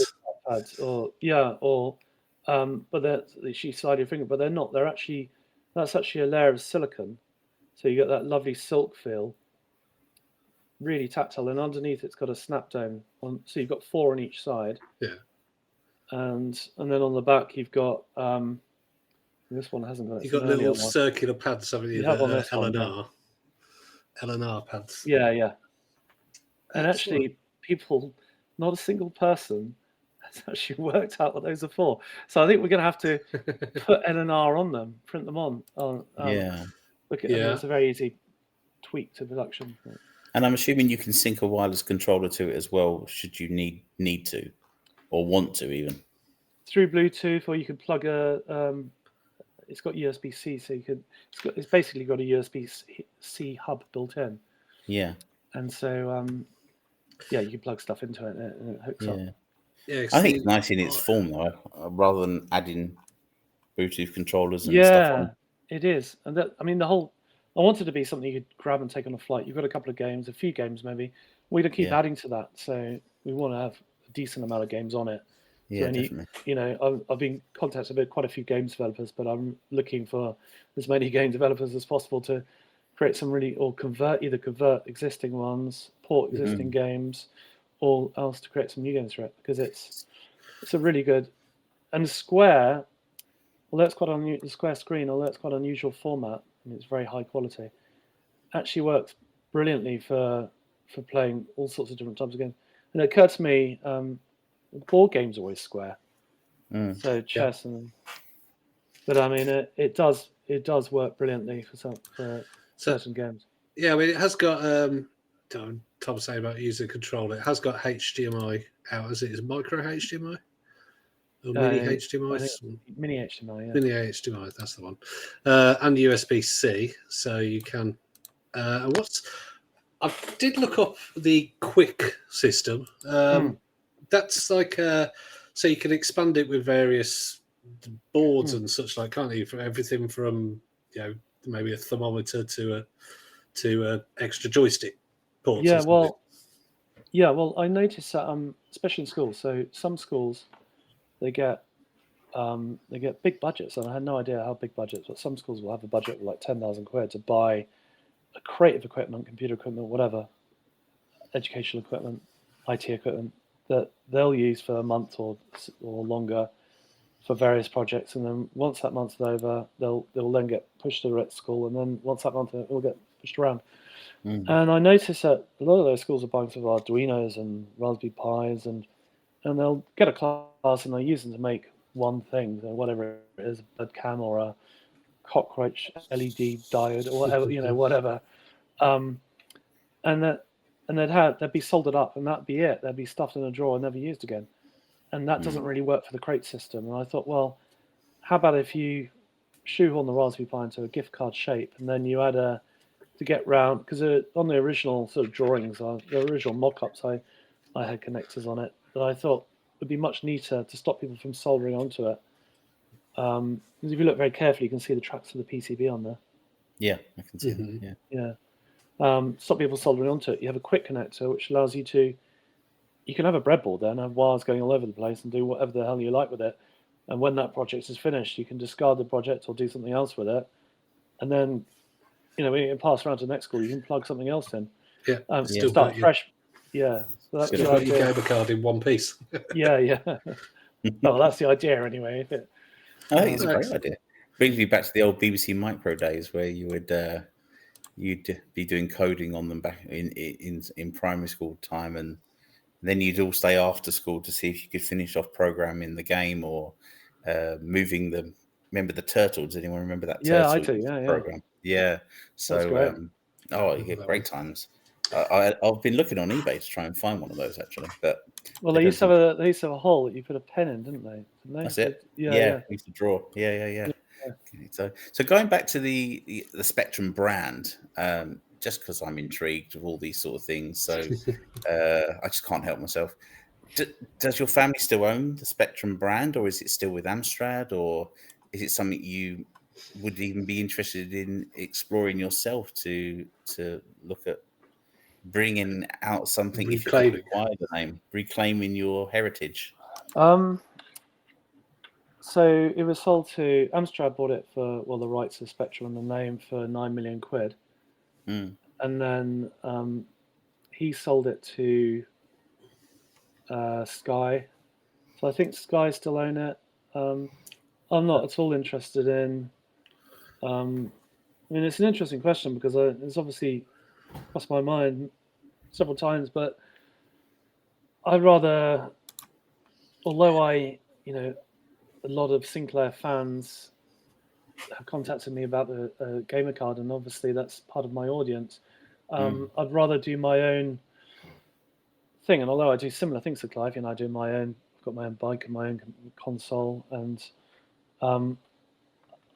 Trackpads, but you slide your finger, but they're not. That's actually a layer of silicon, so you get that lovely silk feel, really tactile, and underneath it's got a snap dome so you've got 4 on each side. Yeah. And then on the back you've got this one hasn't got it. You've got little circular pads, haven't you? Have on this LNR pads. Yeah. And actually, people, not a single person has actually worked out what those are for. So I think we're going to have to put LNR on them, print them on. Look at them. It's a very easy tweak to production. And I'm assuming you can sync a wireless controller to it as well, should you need to, or want to even. Through Bluetooth, or you can plug it's got USB-C, so it's basically got a USB-C hub built in. Yeah. And so you can plug stuff into it and it hooks up. Yeah, I think it's nice in its form though, rather than adding Bluetooth controllers and stuff on. It is. And I wanted to be something you could grab and take on a flight. You've got a few games maybe. We're going to keep adding to that, so we want to have a decent amount of games on it. Yeah, definitely. I've been contacted by quite a few games developers, but I'm looking for as many game developers as possible to create some convert existing ones, port existing games, or else to create some new games for it, because it's a really good. And Square, although it's quite the Square screen, although it's quite an unusual format, and it's very high quality, actually works brilliantly for playing all sorts of different types of games. And it occurred to me, board games are always Square, so chess but I mean it does work brilliantly for certain games. Yeah, I mean it has got Tom saying about user control. It has got HDMI out. Is it micro HDMI or mini HDMI? Mini HDMI, yeah. Mini HDMI, that's the one, and USB-C. So you can. I did look up the Quick system. That's like so you can expand it with various boards and such like, can't you? For everything from maybe a thermometer to a extra joystick ports. Well, I noticed that especially in schools. So some schools they get big budgets, and I had no idea how big budgets, but some schools will have a budget of like 10,000 quid to buy a crate of equipment, computer equipment, whatever, educational equipment, IT equipment, that they'll use for a month or longer for various projects, and then once that month's over, they'll then get pushed to the right school, and then once that month, it will get pushed around. And I noticed that a lot of those schools are buying sort of Arduinos and Raspberry Pis, and they'll get a class and they'll use them to make one thing, so whatever it is, a bird cam or a cockroach LED diode or whatever, whatever. And they'd be soldered up, and that'd be it. They'd be stuffed in a drawer and never used again. And that doesn't really work for the crate system. And I thought, well, how about if you shoehorn the Raspberry Pi into a gift card shape, and then you add to get round, because on the original sort of drawings, the original mock-ups, I had connectors on it that I thought would be much neater to stop people from soldering onto it. Because if you look very carefully, you can see the tracks of the PCB on there. Yeah, I can see them. Yeah. Stop people soldering onto it. You have a quick connector, which allows you can have a breadboard there and have wires going all over the place and do whatever the hell you like with it. And when that project is finished, you can discard the project or do something else with it. And then, when you pass around to the next school, you can plug something else in. Yeah, still start fresh. Yeah, so that's still got your Gamercard in one piece. Yeah. Well, that's the idea anyway. I think it's a great idea. Brings me back to the old BBC Micro days where you would you'd be doing coding on them back in primary school time, and then you'd all stay after school to see if you could finish off programming the game or moving the. Remember the Turtles? Anyone remember that? Yeah, Turtles I do. program. Yeah. So, great times. I've been looking on eBay to try and find one of those actually, but they used to have a hole that you put a pen in, didn't they? That's it. Yeah. We used to draw. Yeah. Okay, so going back to the Spectrum brand, just because I'm intrigued with all these sort of things, so I just can't help myself. Does your family still own the Spectrum brand, or is it still with Amstrad, or is it something you would even be interested in exploring yourself to look at bringing out something if you could acquire the name, reclaiming your heritage? So it was sold to Amstrad, bought it for the rights of Spectrum and the name for £9 million, and then he sold it to Sky. So I think Sky still own it. I'm not at all interested in. It's an interesting question because it's obviously crossed my mind several times, but I'd rather, although a lot of Sinclair fans have contacted me about the Gamercard, and obviously that's part of my audience. I'd rather do my own thing, and although I do similar things to Clive, I do my own. I've got my own bike and my own console, and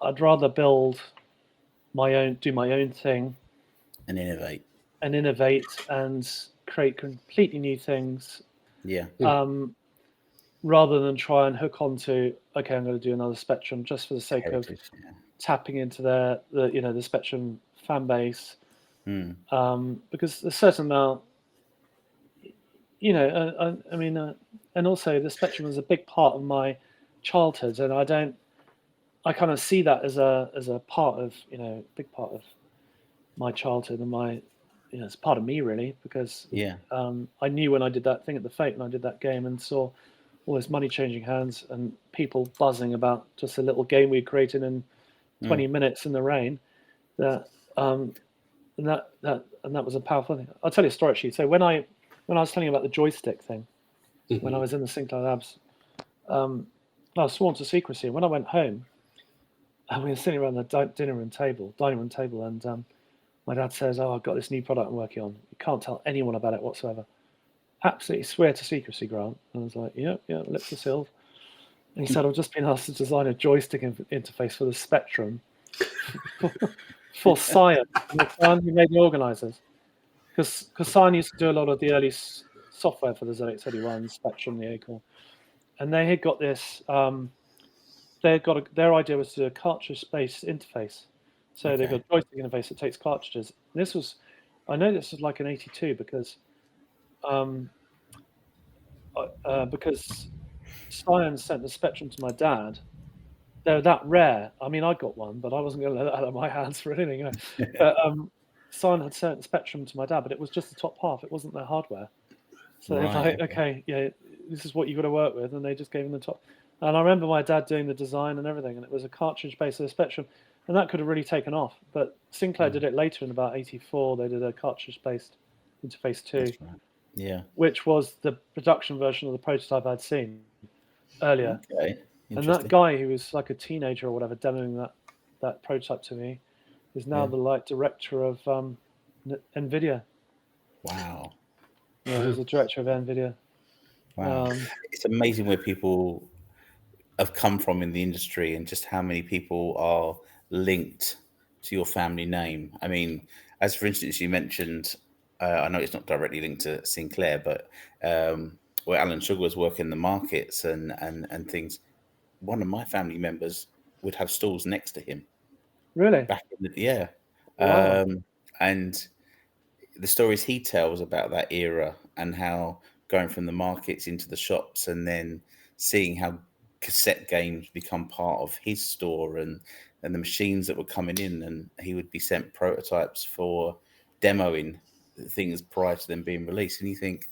I'd rather do my own thing, and innovate, and create completely new things. Yeah. Rather than try and hook onto, okay, I'm going to do another Spectrum just for the sake of tapping into the Spectrum fan base, because a certain amount, and also the Spectrum was a big part of my childhood, and I kind of see that as a part of, big part of my childhood and my, it's part of me really, because I knew when I did that thing at the Fate and I did that game and saw all this money changing hands and people buzzing about just a little game we created in 20 minutes in the rain, that was a powerful thing. I'll tell you a story actually. So when I was telling you about the joystick thing, when I was in the Sinclair Labs, I was sworn to secrecy. And when I went home, we were sitting around the dining room table, and my dad says, "Oh, I've got this new product I'm working on. You can't tell anyone about it whatsoever. Absolutely swear to secrecy, Grant." And I was like, yeah, lips are sealed. And he said, "I've just been asked to design a joystick interface for the Spectrum for Science." And he made the organisers. Because Cyan used to do a lot of the early software for the ZX81, Spectrum, the Acorn. And they had got this, their idea was to do a cartridge-based interface. So they've got a joystick interface that takes cartridges. I know this was like an 82 because Cyan sent the Spectrum to my dad. They're that rare. I mean, I got one, but I wasn't going to let that out of my hands for anything. But Cyan had sent the Spectrum to my dad, but it was just the top half. It wasn't their hardware. So they're like, okay, yeah, this is what you've got to work with. And they just gave him the top. And I remember my dad doing the design and everything, and it was a cartridge-based Spectrum, and that could have really taken off. But Sinclair did it later in about '84. They did a cartridge-based Interface 2, That's right. Yeah. which was the production version of the prototype I'd seen earlier. Okay. And that Interesting. guy who was like a teenager or whatever demoing that prototype to me is now the director of NVIDIA. Wow. Yeah, he's the director of NVIDIA. Wow. It's amazing where people have come from in the industry and just how many people are linked to your family name. I mean, as for instance, you mentioned, I know it's not directly linked to Sinclair, but where Alan Sugar was working the markets and things, one of my family members would have stalls next to him. Really? Back in the, yeah. Wow. And the stories he tells about that era and how going from the markets into the shops and then seeing how cassette games become part of his store and the machines that were coming in, and he would be sent prototypes for demoing things prior to them being released. And you think,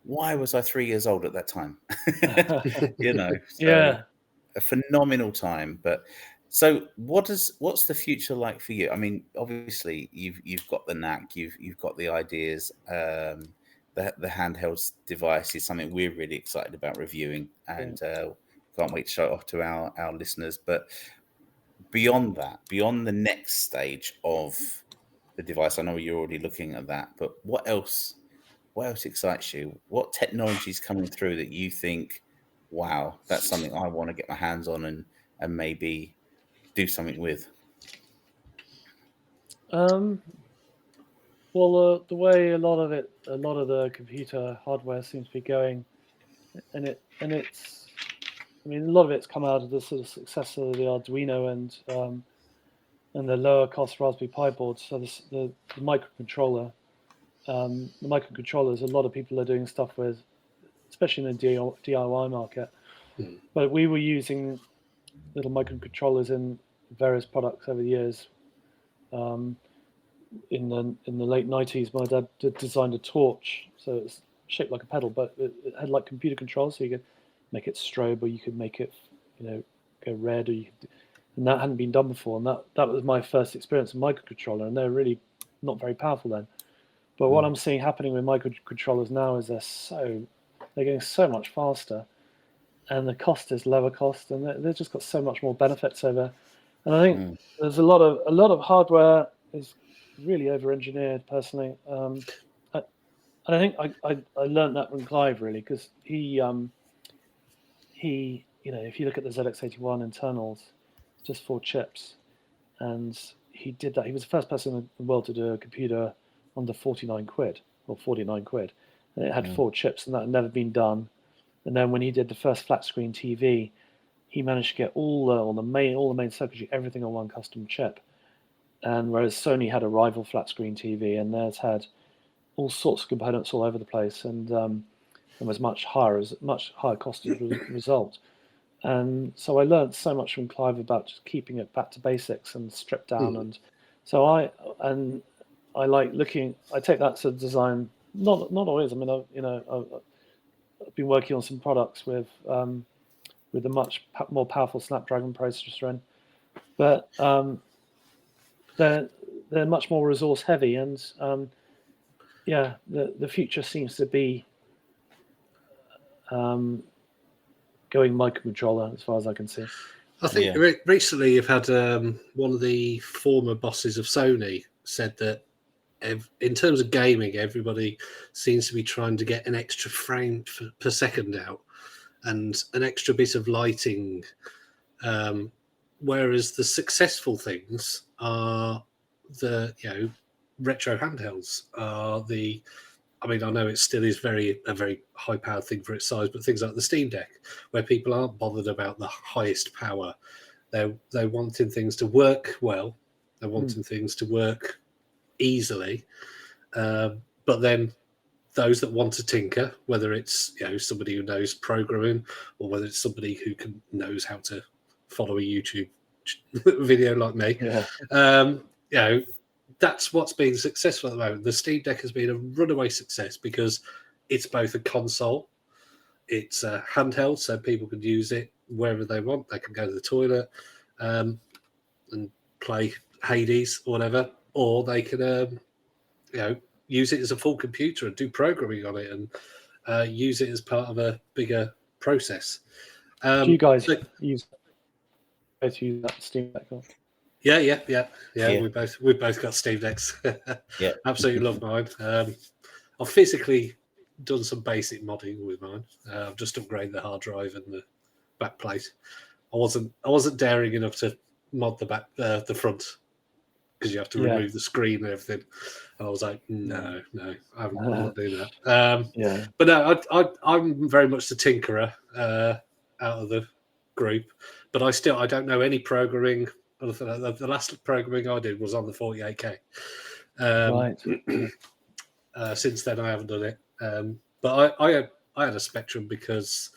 why was I 3 years old at that time? So Yeah. a phenomenal time. But so what's the future like for you? I mean, obviously you've got the knack, you've got the ideas. The handheld device is something we're really excited about reviewing, and can't wait to show it off to our listeners. But beyond that, beyond the next stage of the device, I know you're already looking at that, but what else excites you? What technology is coming through that you think, wow, that's something I want to get my hands on and maybe do something with? Well, the way a lot of the computer hardware seems to be going, and it's, I mean, a lot of it's come out of the sort of success of the Arduino and the lower cost Raspberry Pi boards. So the microcontroller, the microcontrollers, a lot of people are doing stuff with, especially in the DIY market. But we were using little microcontrollers in various products over the years. In the late '90s, my dad designed a torch, so it's shaped like a pedal, but it had like computer controls, so you could make it strobe, or you could make it, go red, or and that hadn't been done before, and that was my first experience with microcontroller, and they're really not very powerful then. But what I'm seeing happening with microcontrollers now is they're getting so much faster, and the cost is lower cost, and they've just got so much more benefits over. And I think there's a lot of hardware is really over-engineered personally. And I think I learned that from Clive really, because he if you look at the ZX81 internals, just 4 chips, and he did that. He was the first person in the world to do a computer under 49 quid or 49 quid, and it had 4 chips, and that had never been done. And then when he did the first flat screen TV, he managed to get all the main circuitry, everything on one custom chip. And whereas Sony had a rival flat screen TV, and theirs had all sorts of components all over the place, and was much higher cost as a result. And so I learned so much from Clive about just keeping it back to basics and stripped down. And so I like looking. I take that sort of design. Not always. I mean, I've been working on some products with a much more powerful Snapdragon processor in, but they're much more resource heavy, and the future seems to be going microcontroller as far as I can see. I think recently you've had one of the former bosses of Sony said that in terms of gaming, everybody seems to be trying to get an extra frame per second out and an extra bit of lighting, whereas the successful things are the retro handhelds are the. I mean, I know it still is a very high-powered thing for its size, but things like the Steam Deck, where people aren't bothered about the highest power, they're wanting things to work well, they're wanting things to work easily, but then those that want to tinker, whether it's somebody who knows programming or whether it's somebody who knows how to follow a YouTube video like me, that's what's been successful at the moment. The Steam Deck has been a runaway success because it's both a console, it's a handheld, so people can use it wherever they want. They can go to the toilet and play Hades or whatever, or they can use it as a full computer and do programming on it and use it as part of a bigger process. Do you guys use that Steam Deck? Yeah. Yeah. We both got Steam Decks. Yeah. Absolutely love mine. I've physically done some basic modding with mine. I've just upgraded the hard drive and the back plate. I wasn't daring enough to mod the back, the front, because you have to remove the screen and everything. And I was like, no, I'm not doing that. But no, I'm very much the tinkerer out of the group. But I don't know any programming. The last programming I did was on the 48K. Right. Since then, I haven't done it. But I had a Spectrum because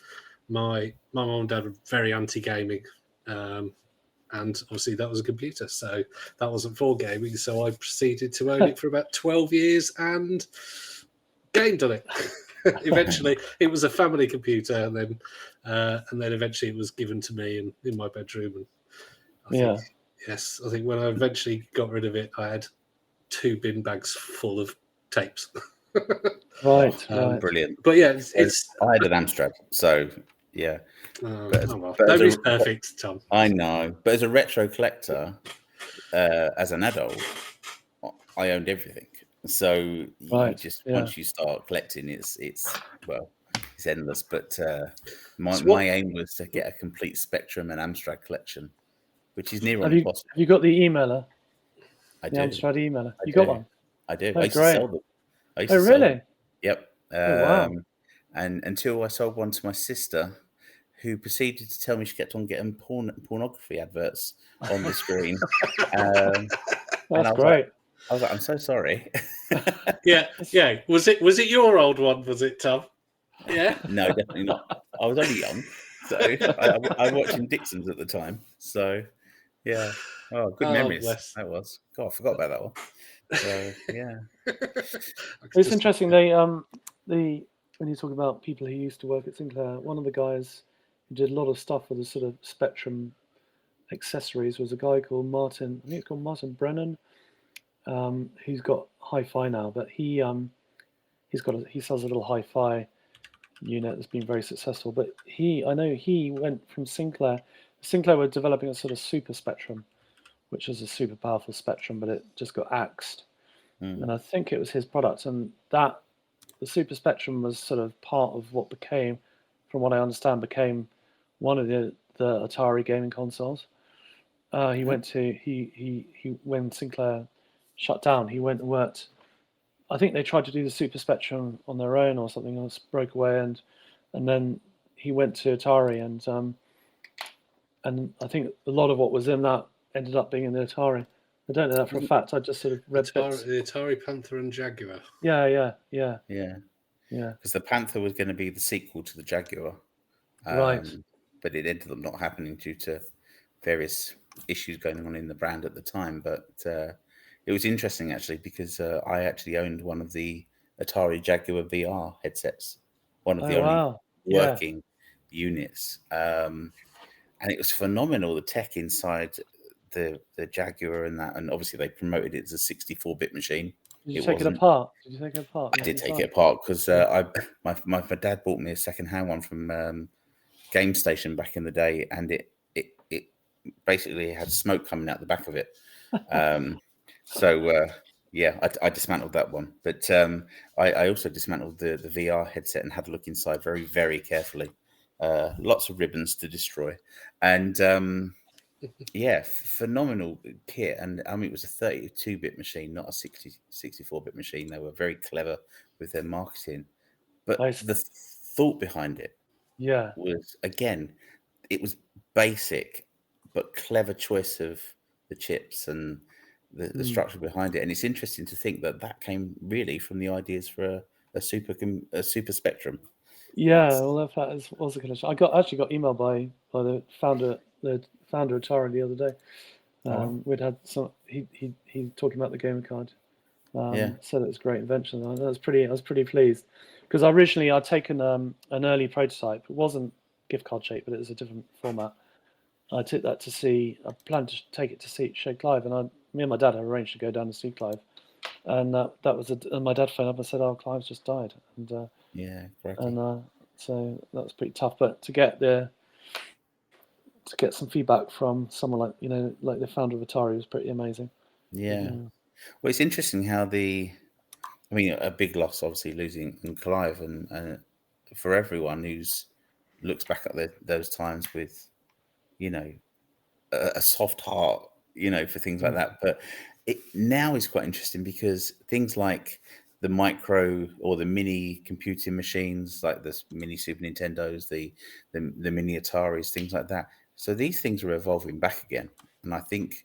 my mum and dad were very anti-gaming. And obviously that was a computer, so that wasn't for gaming. So I proceeded to own it for about 12 years and gamed on it. Eventually, it was a family computer, and then eventually it was given to me in my bedroom. And I think when I eventually got rid of it, I had 2 bin bags full of tapes. Right. Brilliant. But yeah, it's I had an Amstrad, so yeah. But nobody's perfect, Tom. I know, but as a retro collector, as an adult, I owned everything. So once you start collecting, it's endless. But my aim was to get a complete Spectrum and Amstrad collection, which is near on impossible. Have you got the emailer? I the do. Amstrad emailer. You got one? I do. Oh, I used to sell them. Oh, really? Yep. Wow. And until I sold one to my sister, who proceeded to tell me she kept on getting pornography adverts on the screen. That's great. I was like, I'm so sorry. Yeah. Was it your old one? Was it, Tom? Yeah. No, definitely not. I was only young, so I was watching Dixon's at the time. So, yeah. Oh, good memories. Bless. That was. God, I forgot about that one. So, yeah. It's interesting. When you talk about people who used to work at Sinclair, one of the guys who did a lot of stuff with the sort of Spectrum accessories was a guy called Martin. I think it's called Martin Brennan. Who's got hi-fi now, but he sells a little hi-fi unit that's been very successful. But I know he went from Sinclair. Sinclair were developing a sort of super Spectrum, which is a super powerful Spectrum, but it just got axed. And I think it was his product, and the Super Spectrum was sort of part of what became, from what I understand, one of the Atari gaming consoles. When Sinclair shut down, he went and worked. I think they tried to do the Super Spectrum on their own or something, else broke away, and then he went to Atari, and I think a lot of what was in that ended up being in the Atari. I don't know that for a fact. I just sort of read bits. The Atari Panther and Jaguar. Yeah. Because the Panther was going to be the sequel to the Jaguar, right? But it ended up not happening due to various issues going on in the brand at the time. But it was interesting actually because I actually owned one of the Atari Jaguar VR headsets, one of the only working units, and it was phenomenal. The tech inside the Jaguar and that, and obviously they promoted it as a 64-bit machine. Did you take it apart? I did take it apart because my dad bought me a second-hand one from Game Station back in the day, and it basically had smoke coming out the back of it. I dismantled that one, but I also dismantled the VR headset and had a look inside very, very carefully. Lots of ribbons to destroy, and phenomenal kit. And I mean, it was a 32-bit machine, not a 64-bit machine. They were very clever with their marketing, but the thought behind it was, again, it was basic but clever choice of the chips and the structure behind it. And it's interesting to think that came really from the ideas for a super Spectrum. Yeah, well, that is also kind of. I actually got emailed by the founder of Atari the other day. We'd had some. He talking about the Gamercard. Said it was a great invention. I was pretty pleased because originally I'd taken an early prototype. It wasn't gift card shape, but it was a different format. I took that to see. I planned to take it to see Sir Clive, and me and my dad had arranged to go down to see Clive, and that was and my dad phoned up and said, "Oh, Clive's just died," and Correct. so that was pretty tough. But to get some feedback from someone like the founder of Atari was pretty amazing. Yeah. Well, it's interesting how a big loss, obviously, losing Clive, and for everyone who's looks back at those times with, a soft heart, for things like that. But it now is quite interesting because things like the micro or the mini computing machines, like the mini Super Nintendos, the mini Ataris, things like that. So these things are evolving back again, and I think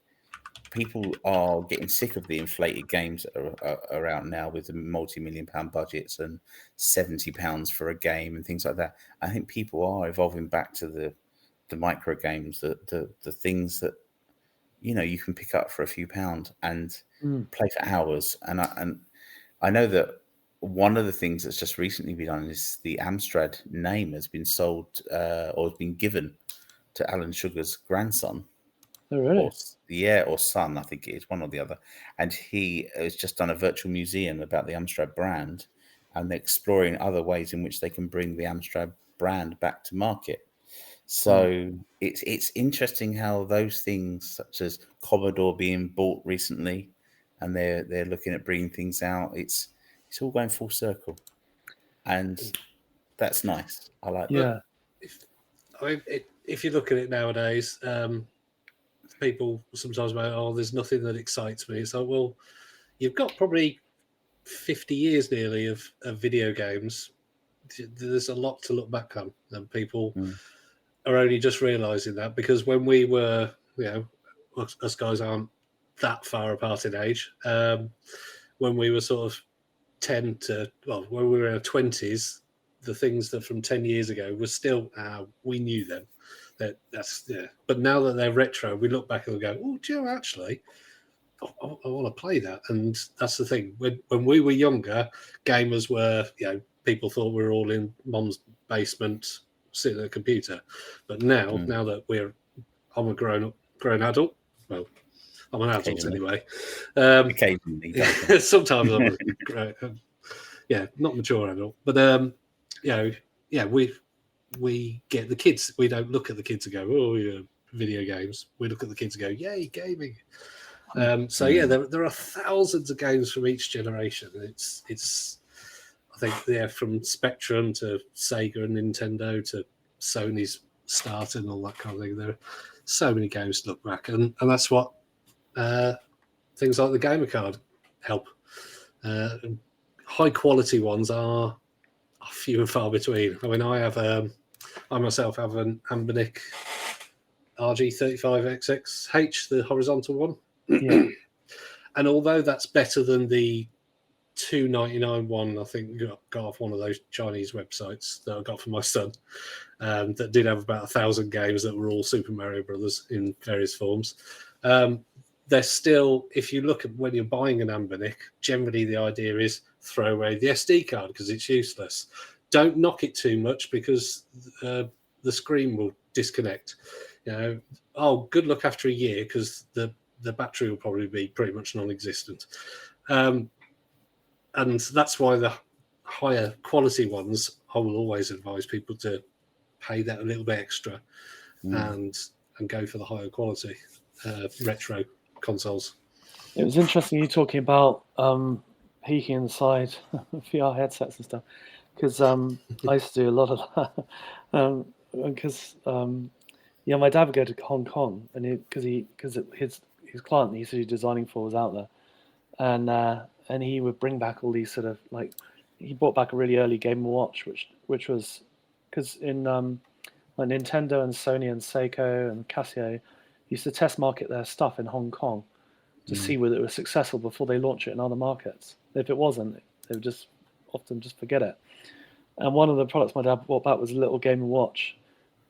people are getting sick of the inflated games that are out now with the multi-million-pound budgets and £70 for a game and things like that. I think people are evolving back to the micro games, the things that you can pick up for a few pounds and play for hours. And I know that one of the things that's just recently been done is the Amstrad name has been sold or has been given to Alan Sugar's grandson. Oh, really? Or son, I think it is, one or the other. And he has just done a virtual museum about the Amstrad brand, and they're exploring other ways in which they can bring the Amstrad brand back to market. So it's interesting how those things, such as Commodore being bought recently, and they're looking at bringing things out. It's all going full circle, and that's nice. I like that. If you look at it nowadays, people sometimes go, "Oh, there's nothing that excites me." It's like, well, you've got probably 50 years nearly of video games. There's a lot to look back on, and people are only just realizing that, because when we were, us guys aren't that far apart in age. When we were sort of when we were in our 20s, the things that from 10 years ago were still, we knew them. But now that they're retro, we look back and we go, "Oh, do you know, actually, I want to play that." And that's the thing. When we were younger, gamers were, people thought we were all in mom's basement sitting at a computer. But now that I'm a grown adult. Well, I'm an adult anyway. Occasionally, sometimes I'm not mature adult, but we get the kids. We don't look at the kids and go, "Oh, yeah, video games." We look at the kids and go, "Yay, gaming!" There are thousands of games from each generation. It's I think from Spectrum to Sega and Nintendo to Sony's Start and all that kind of thing. There are so many games to look back, and that's what things like the Gamercard help. High quality ones are few and far between. I mean, I myself have an Ambernick RG35XX-H, the horizontal one. Yeah. And although that's better than the $299 one, I think got off one of those Chinese websites that I got for my son, that did have about 1,000 games that were all Super Mario Brothers in various forms. They're still, if you look at when you're buying an Ambernick, generally the idea is throw away the SD card because it's useless. Don't knock it too much because the screen will disconnect. Good luck after a year because the battery will probably be pretty much non-existent. And that's why the higher quality ones, I will always advise people to pay that a little bit extra and go for the higher quality retro consoles. It was interesting you talking about peeking inside VR headsets and stuff, because I used to do a lot of that. Because my dad would go to Hong Kong, and because his client he used to be designing for was out there, and he would bring back all these sort of he brought back a really early Game & Watch, which was because in like Nintendo and Sony and Seiko and Casio used to test market their stuff in Hong Kong to see whether it was successful before they launch it in other markets. If it wasn't, they would often just forget it. And one of the products my dad brought back was a little Game & Watch,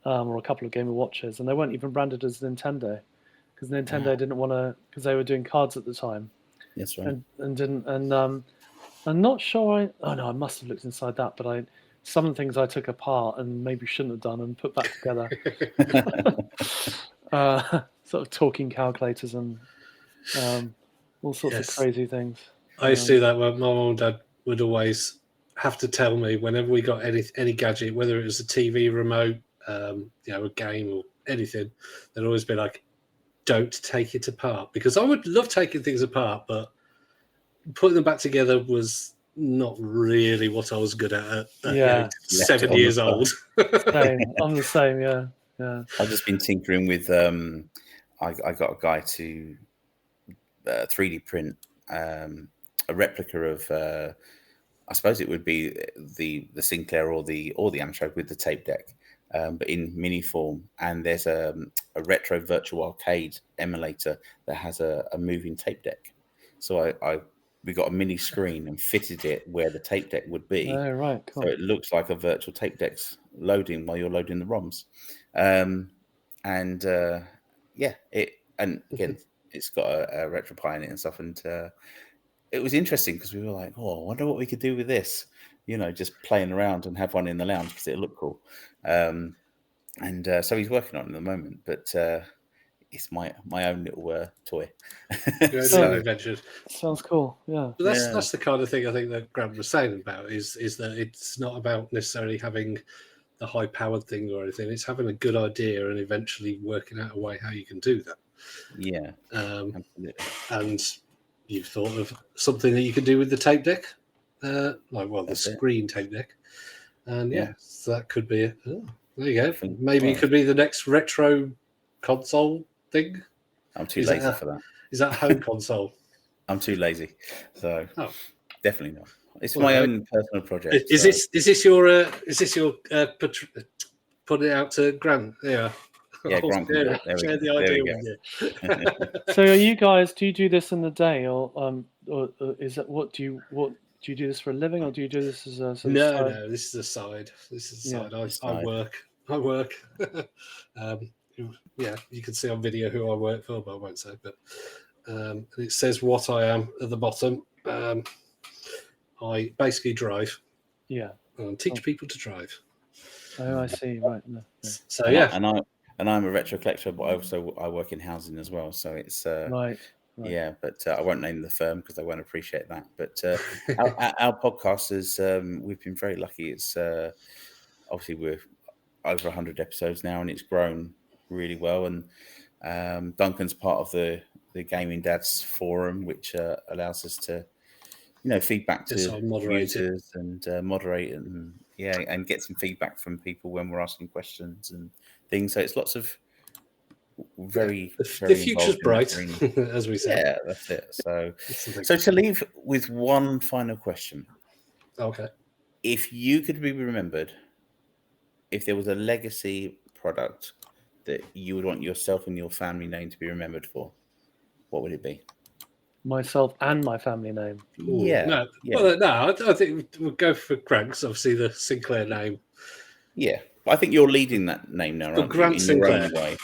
or a couple of Game & Watches, and they weren't even branded as Nintendo, because Nintendo didn't want to, because they were doing cards at the time. That's right. And didn't, and I'm not sure I must have looked inside that, but some things I took apart and maybe shouldn't have done and put back together. Sort of talking calculators and all sorts of crazy things. I used to do that. Where my mum and dad would always have to tell me whenever we got any gadget, whether it was a TV remote, a game or anything, they'd always be like, "Don't take it apart," because I would love taking things apart, but putting them back together was not really what I was good at 7 years old. Same. I'm the same. Yeah. I've just been tinkering with. I got a guy to 3D print a replica of. I suppose it would be the Sinclair or the Amstrad with the tape deck, but in mini form. And there's a retro virtual arcade emulator that has a moving tape deck. So we got a mini screen and fitted it where the tape deck would be. Oh, right. Cool. So it looks like a virtual tape deck's loading while you're loading the ROMs. And again, it's got a RetroPie in it and stuff. And it was interesting because we were like, oh, I wonder what we could do with this, just playing around and have one in the lounge because it looked cool. So he's working on it at the moment, but it's my own little toy. Sounds cool. Yeah. But that's the kind of thing I think that Grant was saying about is that it's not about necessarily having the high powered thing or anything. It's having a good idea and eventually working out a way how you can do that. Yeah. Absolutely. And you've thought of something that you could do with the tape deck, the screen tape deck. And so that could be it. Oh, there you go. Maybe it could be the next retro console thing. I'm too lazy for that. Is that a home console? I'm too lazy, so definitely not. It's my own personal project. Is this your put it out to Grant? Yeah. Grant. Share the idea with you. So, do you do this in the day, or is that what do you do this for a living, or do you do this as a side? No, this is a side. This is a side. I work. You can see on video who I work for, but I won't say. But it says what I am at the bottom. I basically drive. Yeah. And teach people to drive. Oh, I see. Right. No. So and I'm a retro collector, but I work in housing as well. So it's right. Yeah, but I won't name the firm because they won't appreciate that. But our podcast is we've been very lucky. It's obviously we're over 100 episodes now, and it's grown really well. And Duncan's part of the Gaming Dads forum, which allows us to feedback to users and moderate and get some feedback from people when we're asking questions and things. So it's lots of very the future's bright, as we say. Yeah, that's it. So to leave with one final question. Okay. If you could be remembered, if there was a legacy product that you would want yourself and your family name to be remembered for, what would it be? Myself and my family name. Ooh, yeah. Well, I think we'll go for Grant, because obviously the Sinclair name. Yeah. I think you're leading that name now, aren't Grant you? In Sinclair. your own way.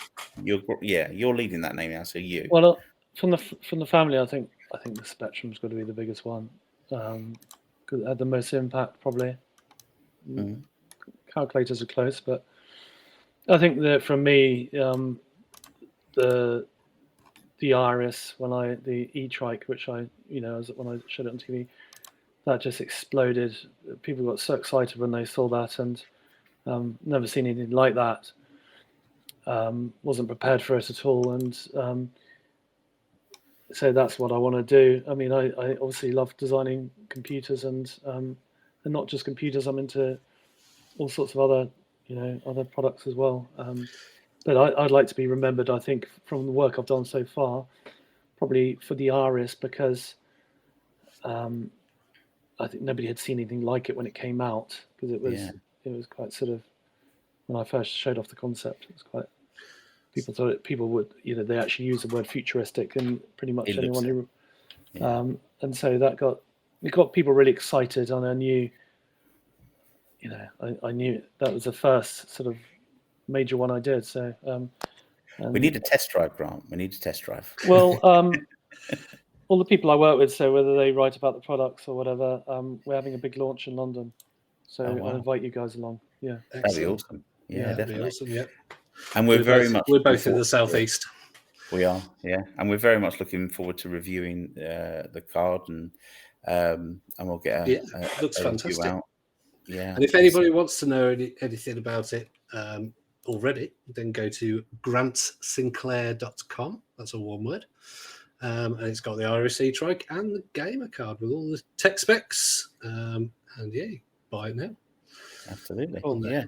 You're leading that name now. So you. Well, from the family, I think the Spectrum's got to be the biggest one. Because it had the most impact, probably. Mm. Calculators are close, but I think that for me, the Iris, the eTrike, which when I showed it on TV, that just exploded. People got so excited when they saw that, and never seen anything like that. Wasn't prepared for it at all, and so that's what I want to do. I mean, I obviously love designing computers, and not just computers. I'm into all sorts of other products as well. But I'd like to be remembered, I think, from the work I've done so far, probably for the Iris, because I think nobody had seen anything like it when it came out, because it was quite sort of, when I first showed off the concept, it was quite, people would, they actually use the word futuristic, and pretty much anyone who, and so it got people really excited, and I knew, I knew that was the first sort of major one I did. So we need a test drive, Grant. We need a test drive. Well, all the people I work with, so whether they write about the products or whatever, we're having a big launch in London. So Oh, wow. I'll invite you guys along. Yeah. That'd be Excellent. awesome. Yeah, Yeah, That'd be definitely. awesome. Yeah. And we're very both, much we're looking both in the forward to it. southeast. We are, yeah, and we're very much looking forward to reviewing the card, and we'll get Looks a review fantastic. out. Yeah, And if anybody wants to know anything about it already, then go to grantsinclair.com. That's all one word. And it's got the Irish eTrike and the Gamercard with all the tech specs. And yeah, buy it now. Absolutely. On there. Yeah.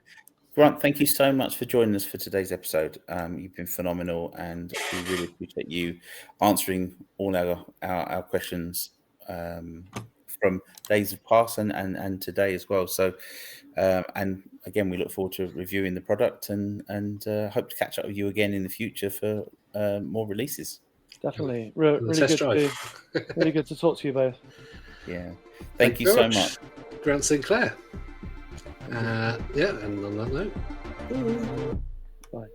Grant, thank you so much for joining us for today's episode. You've been phenomenal, and we really appreciate you answering all our questions from days of past and today as well. So, and again, we look forward to reviewing the product and hope to catch up with you again in the future for more releases. definitely. Really good to talk to you both. Yeah. Thank you so much. Grant Sinclair. Yeah, and on that note, bye.